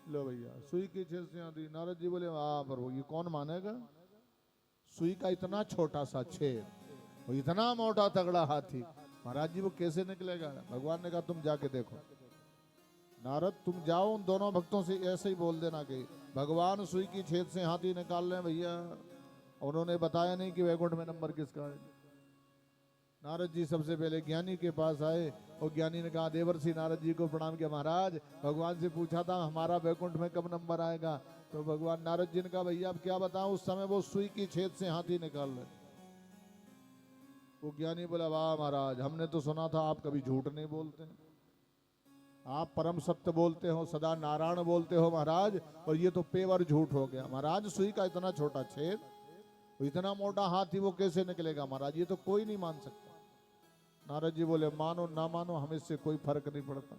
लो भैया सुई की छेद से हाथी। नारद जी बोले वाह प्रभु, ये कौन मानेगा? सुई का इतना छोटा सा छेद, वो इतना मोटा तगड़ा हाथी, महाराज जी वो कैसे निकलेगा? भगवान ने कहा तुम जाके देखो। नारद तुम जाओ, उन दोनों भक्तों से ऐसे ही बोल देना कि भगवान सुई की छेद से हाथी निकाल रहे हैं भैया। उन्होंने बताया नहीं कि वैकुंठ में नंबर किसका है। नारद जी सबसे पहले ज्ञानी के पास आए, और ज्ञानी ने कहा देवर्षि नारद जी को प्रणाम किया, महाराज भगवान से पूछा था हमारा वैकुंठ में कब नंबर आएगा। तो भगवान नारद जी ने कहा भैया अब क्या बताऊं, उस समय वो सुई की छेद से हाथी निकाल रहे। वो ज्ञानी बोला वाह महाराज, हमने तो सुना था आप कभी झूठ नहीं बोलते, आप परम सत्य बोलते हो, सदा नारायण बोलते हो महाराज, और ये तो पेवर झूठ हो गया। महाराज सुई का इतना छोटा छेद, इतना मोटा हाथी वो कैसे निकलेगा महाराज, ये तो कोई नहीं मान सकता। नारद जी बोले मानो ना मानो हमें इससे कोई फर्क नहीं पड़ता,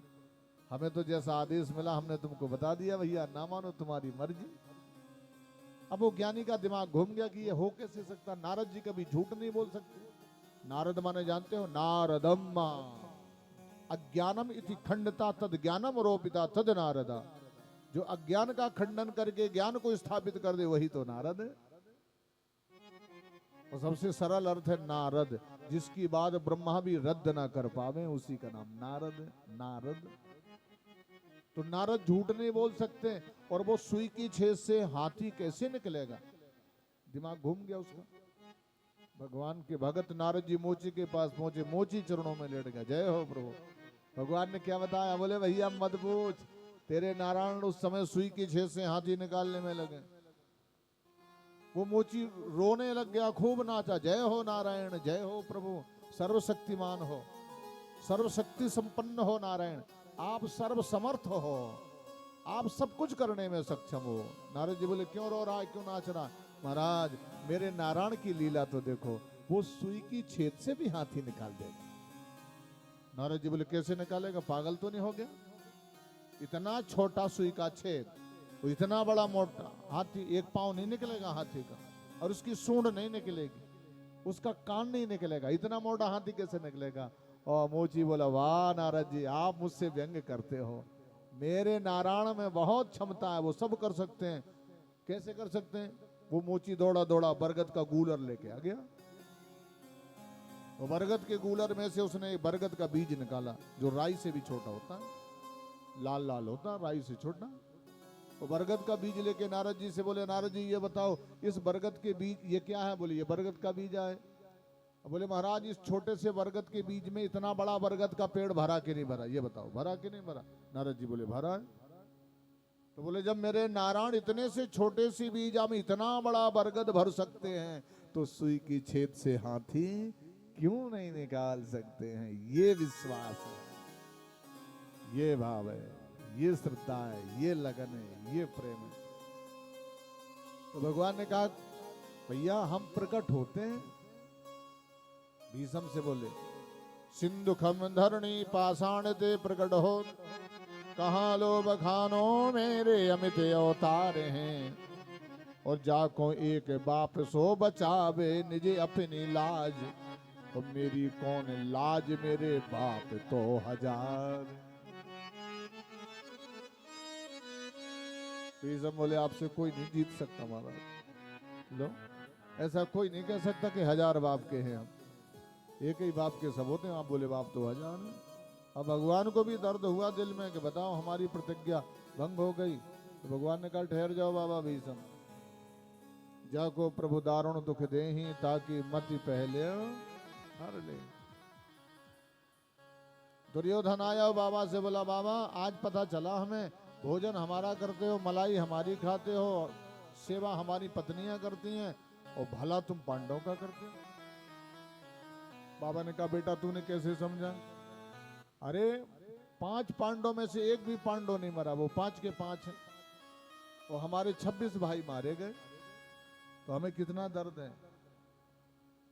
हमें तो जैसा आदेश मिला हमने तुमको बता दिया भैया, ना मानो तुम्हारी मर्जी। अब वो ज्ञानी का दिमाग घूम गया कि ये हो कैसे सकता, नारद जी कभी झूठ नहीं बोल सकते। नारद माने जानते हो, नारदम अज्ञानम इति खंडता तद ज्ञानम रोपिता तद नारदा। जो अज्ञान का खंडन करके ज्ञान को स्थापित कर दे वही तो नारद है। और सबसे सरल अर्थ है नारद, जिसकी बात ब्रह्मा भी रद्द ना कर पावे, उसी का नाम नारद। नारद तो नारद झूठ नहीं बोल सकते, और वो सुई की छेद से हाथी कैसे निकलेगा, दिमाग घूम गया उसका। भगवान के भगत नारद जी मोची के पास पहुंचे, मोची चरणों में लेट गया, जय हो प्रभु। भगवान ने क्या बताया? बोले भैया मत पूछ, तेरे नारायण उस समय सुई की छेद से हाथी निकालने में लगे। वो मोची रोने लग गया, खूब नाचा, जय हो नारायण, जय हो प्रभु, सर्वशक्तिमान हो, सर्वशक्ति संपन्न हो नारायण, आप सर्व समर्थ हो, आप सब कुछ करने में सक्षम हो। नारद जी बोले क्यों रो रहा है, क्यों नाच रहा है? महाराज मेरे नारायण की लीला तो देखो, वो सुई की छेद से भी हाथी निकाल देगा। नारद जी बोले कैसे निकालेगा, पागल तो नहीं हो गया? इतना छोटा सुई का छेद, वो इतना बड़ा मोटा हाथी, एक पांव नहीं निकलेगा हाथी का, और उसकी सूंड नहीं निकलेगी, उसका कान नहीं निकलेगा, इतना मोटा हाथी कैसे निकलेगा? और मोची बोला वाह नारद जी आप मुझसे व्यंग करते हो, मेरे नारायण में बहुत क्षमता है, वो सब कर सकते हैं। कैसे कर सकते हैं? वो मोची दौड़ा दौड़ा बरगद का गूलर लेके आ गया, वो बरगद के गूलर में से उसने एक बरगद का बीज निकाला जो राई से भी छोटा होता है, लाल लाल होता, राई से छोटा। वो बरगद का बीज लेके नारद जी से बोले नारद जी ये बताओ इस बरगद के बीज ये क्या है? बोले ये बरगद का बीज है। बोले महाराज इस छोटे से बरगद के बीज में इतना बड़ा बरगद का पेड़ भरा कि नहीं भरा, ये बताओ भरा कि नहीं भरा? नारद जी बोले भरा है। तो बोले जब मेरे नारायण इतने से छोटे सी बीज में इतना बड़ा बरगद भर सकते हैं तो सुई की छेद से हाथी क्यों नहीं निकाल सकते हैं? ये विश्वास है, ये भाव है, ये श्रद्धा है, ये लगन है, ये प्रेम है। तो भगवान ने कहा भैया हम प्रकट होते हैं। भीषम से बोले सिंधु खम धरणी पाषाण ते प्रकट हो, कहाँ लो बखानो मेरे अमित अवतार हैं, और जाको एक बाप सो बचावे निजे अपनी लाज, और मेरी कौन लाज मेरे बाप तो हजार। भीषम बोले आपसे कोई नहीं जीत सकता महाराज, लो ऐसा कोई नहीं कह सकता कि 1000 बाप के हैं हम, एक ही बाप के सब होते हैं। आप बोले बाप तो 1000 हैं। अब भगवान को भी दर्द हुआ दिल में कि बताओ हमारी प्रतिज्ञा भंग हो गई। तो भगवान ने कहा ठहर जाओ बाबा भीषम, जाको प्रभु दारुण दुख देहि, ताकि मति पहले हर ले। दुर्योधन आया बाबा से, बोला बाबा आज पता चला हमें, भोजन हमारा करते हो, मलाई हमारी खाते हो, सेवा हमारी पत्नियां करती हैं, और भला तुम पांडवों का करते हो। बाबा ने कहा बेटा तूने कैसे समझा? अरे 5 पांडवों में से एक भी पांडव नहीं मरा, वो 5 के 5 हैं, और हमारे 26 भाई मारे गए, तो हमें कितना दर्द है।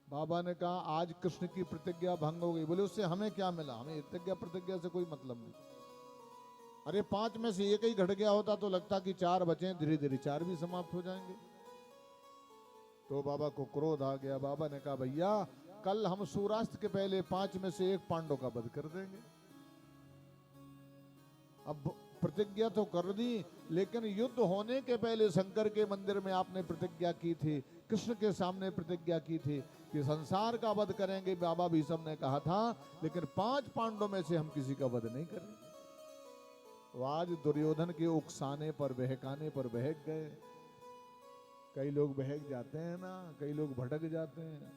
बाबा ने कहा आज कृष्ण की प्रतिज्ञा भंग हो गई। बोले उससे हमें क्या मिला, हमें प्रतिज्ञा से कोई मतलब नहीं। अरे 5 में से एक ही घट गया होता तो लगता कि 4 बचे, धीरे धीरे 4 भी समाप्त हो जाएंगे। तो बाबा को क्रोध आ गया। बाबा ने कहा भैया कल हम सूर्यास्त के पहले 5 में से एक पांडव का वध कर देंगे। अब प्रतिज्ञा तो कर दी, लेकिन युद्ध होने के पहले शंकर के मंदिर में आपने प्रतिज्ञा की थी, कृष्ण के सामने प्रतिज्ञा की थी कि संसार का वध करेंगे, बाबा भीषम ने कहा था, लेकिन 5 पांडवों में से हम किसी का वध नहीं करेंगे। तो आज दुर्योधन के उकसाने पर, बहकाने पर बहक गए। कई लोग बहक जाते हैं ना, कई लोग भटक जाते हैं,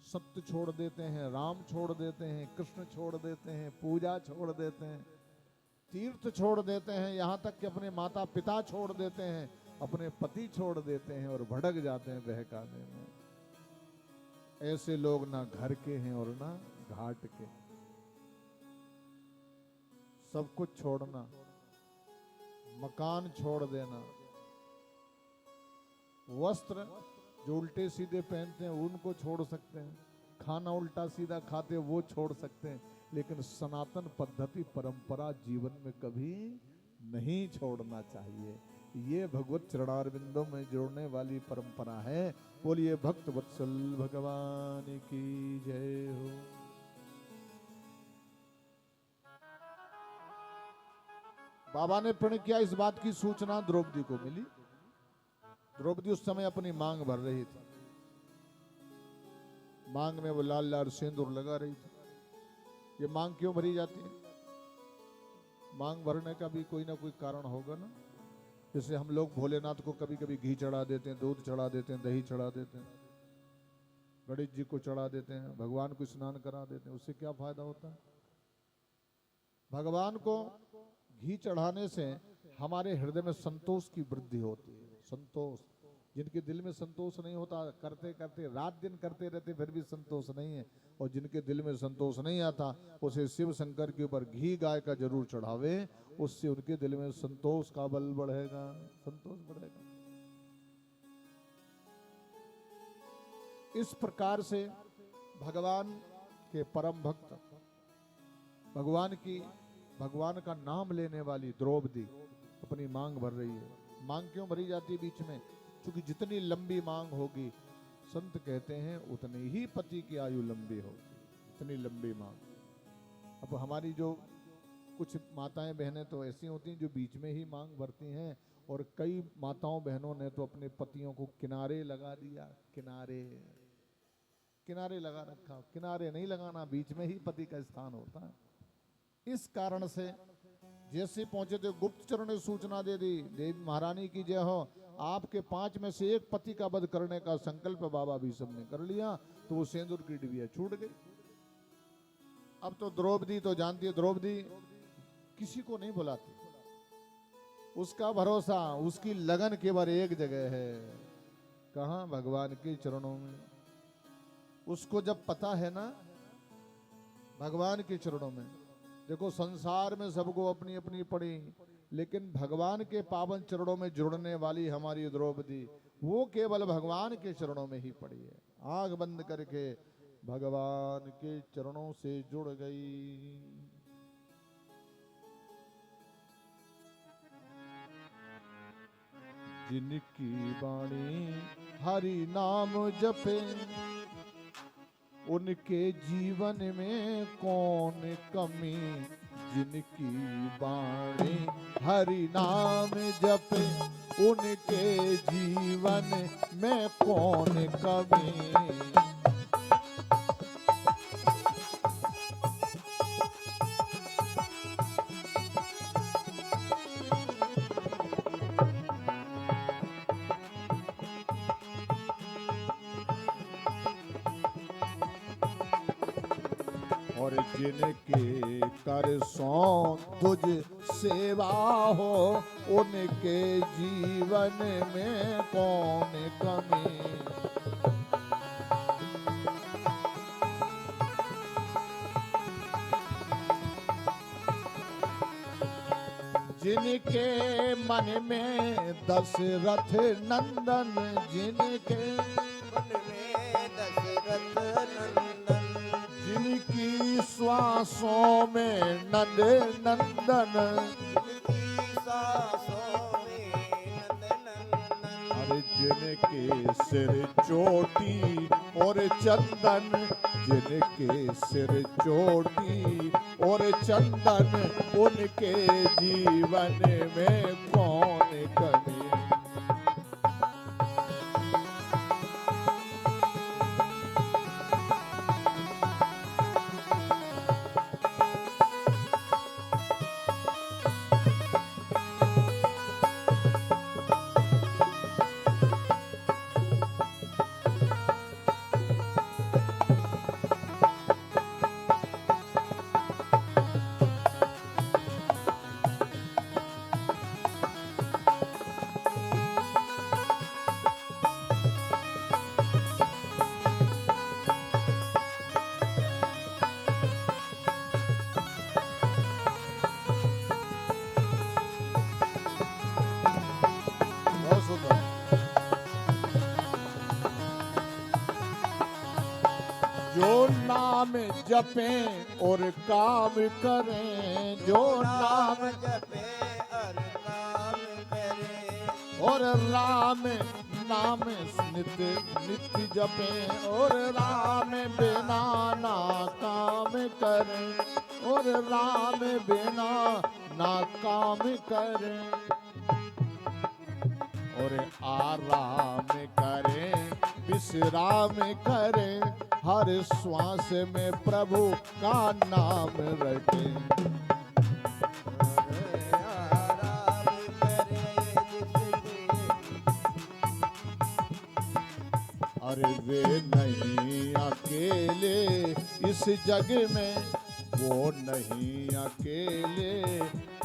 सत्य छोड़ देते हैं, राम छोड़ देते हैं, कृष्ण छोड़ देते हैं, पूजा छोड़ देते हैं, तीर्थ छोड़ देते हैं, यहाँ तक कि अपने माता पिता छोड़ देते हैं, अपने पति छोड़ देते हैं और भटक जाते हैं बहकाने में। ऐसे लोग ना घर के हैं और ना घाट के। सब कुछ छोड़ना, मकान छोड़ देना, वस्त्र जो उल्टे सीधे पहनते हैं उनको छोड़ सकते हैं, खाना उल्टा सीधा खाते हैं वो छोड़ सकते हैं, लेकिन सनातन पद्धति परंपरा जीवन में कभी नहीं छोड़ना चाहिए। ये भगवत चरणारविंदों में जोड़ने वाली परंपरा है। बोलिए भक्त वत्सल भगवान की जय हो। बाबा ने प्रण किया, इस बात की सूचना द्रौपदी को मिली। द्रौपदी उस समय अपनी मांग भर रही थी, मांग में वो लाल लाल सिंदूर लगा रही थी। ये मांग क्यों भरी जाती है? मांग भरने का भी कोई ना कोई कारण होगा ना। जैसे हम लोग भोलेनाथ को कभी कभी घी चढ़ा देते हैं, दूध चढ़ा देते हैं, दही चढ़ा देते हैं, गणेश जी को चढ़ा देते हैं, भगवान को स्नान करा देते हैं, उससे क्या फायदा होता है? भगवान को घी चढ़ाने से हमारे हृदय में संतोष की वृद्धि होती है। संतोष, जिनके दिल में संतोष नहीं होता, करते करते रात दिन करते रहते फिर भी संतोष नहीं है, और जिनके दिल में संतोष नहीं आता उसे शिव शंकर के ऊपर घी गाय का जरूर चढ़ावे, उससे उनके दिल में संतोष का बल बढ़ेगा, संतोष बढ़ेगा। इस प्रकार से भगवान के परम भक्त, भगवान का नाम लेने वाली द्रौपदी अपनी मांग भर रही है। मांग क्यों भरी जाती है बीच में? क्योंकि जितनी लंबी मांग होगी, संत कहते हैं उतनी ही पति की आयु लंबी होगी, इतनी लंबी मांग। अब हमारी जो कुछ माताएं बहनें तो ऐसी होती हैं जो बीच में ही मांग भरती हैं, और कई माताओं बहनों ने तो अपने पतियों को किनारे लगा दिया, किनारे लगा रखा। किनारे नहीं लगाना, बीच में ही पति का स्थान होता है। इस कारण से जैसे पहुंचे थे गुप्तचर ने सूचना दे दी, देवी महारानी की जय हो, आपके 5 में से एक पति का वध करने का संकल्प बाबा भीष्म ने कर लिया। तो वो सिंदूर की डिबिया छूट गई। अब तो द्रौपदी तो जानती है, द्रौपदी किसी को नहीं बुलाती, उसका भरोसा, उसकी लगन केवल एक जगह है, कहां? भगवान के चरणों में। उसको जब पता है ना भगवान के चरणों में, देखो संसार में सबको अपनी अपनी पड़ी, लेकिन भगवान के पावन चरणों में जुड़ने वाली हमारी द्रौपदी, वो केवल भगवान के चरणों में ही पड़ी है। आंख बंद करके भगवान के चरणों से जुड़ गई। जिनकी वाणी हरि नाम जपे, उनके जीवन में कौन कमी। जिनकी वाणी हरि नाम जपे, उनके जीवन में कौन कमी। और जिनके कर सो तुझ सेवा हो, उनके जीवन में कौन कमी। जिनके मन में दशरथ नंदन, जिनके मन में दशरथ नंदन, जिनकी श्वासों में नंद नंदन, जिनकी सांसों में नंद नंदन। अरे जिनके सिर चोटी और चंदन, जिनके सिर चोटी और चंदन, उनके जीवन में कौन कमी। जो नाम जपें और काम करें, जो नाम जपे और काम करे, और राम नाम नित्य नित्य जपें, और राम बिना ना काम करें, और राम बिना ना काम करें, और आराम करें विश्राम करें, हर श्वास में प्रभु का नाम रखें। आराम करे जिसके, अरे वे नहीं अकेले इस जग में, वो नहीं अकेले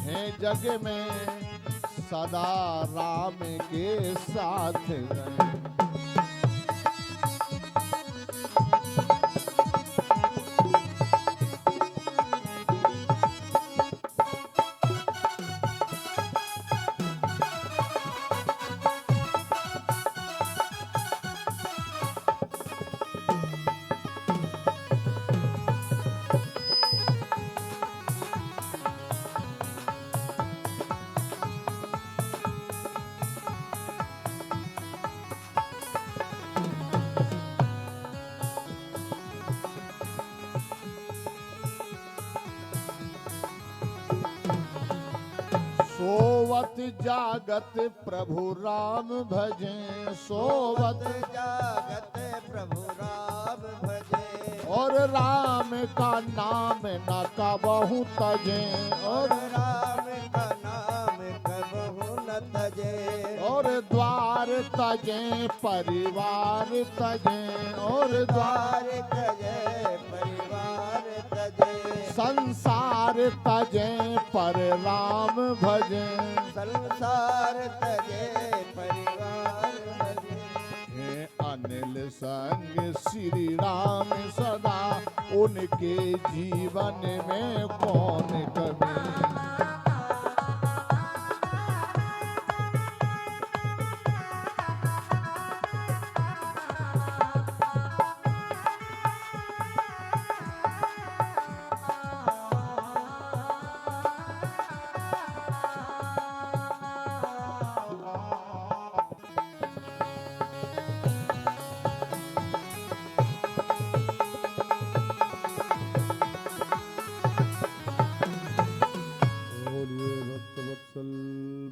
हैं जग में, सदा राम के साथ रहे। सोवत जागत प्रभु राम भजें, सोवत जागत प्रभु राम भजे, और राम का नाम न कबहु तजें, और राम का नाम कबहु न तजे, और द्वार तजें परिवार तजें, और द्वार तजे परिवार तजे, संसार तजें पर राम भजें, संसार तजे परिवार भजे। हे अनिल संग श्री राम सदा, उनके जीवन में कौन कमी। बोलिए भक्तवत्सल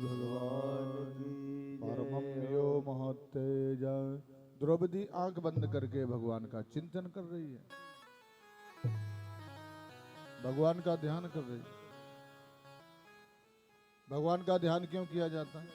भगवान परमम्यो महतेज। द्रौपदी आंख बंद करके भगवान का चिंतन कर रही है, भगवान का ध्यान कर रही है। भगवान का ध्यान क्यों किया जाता है?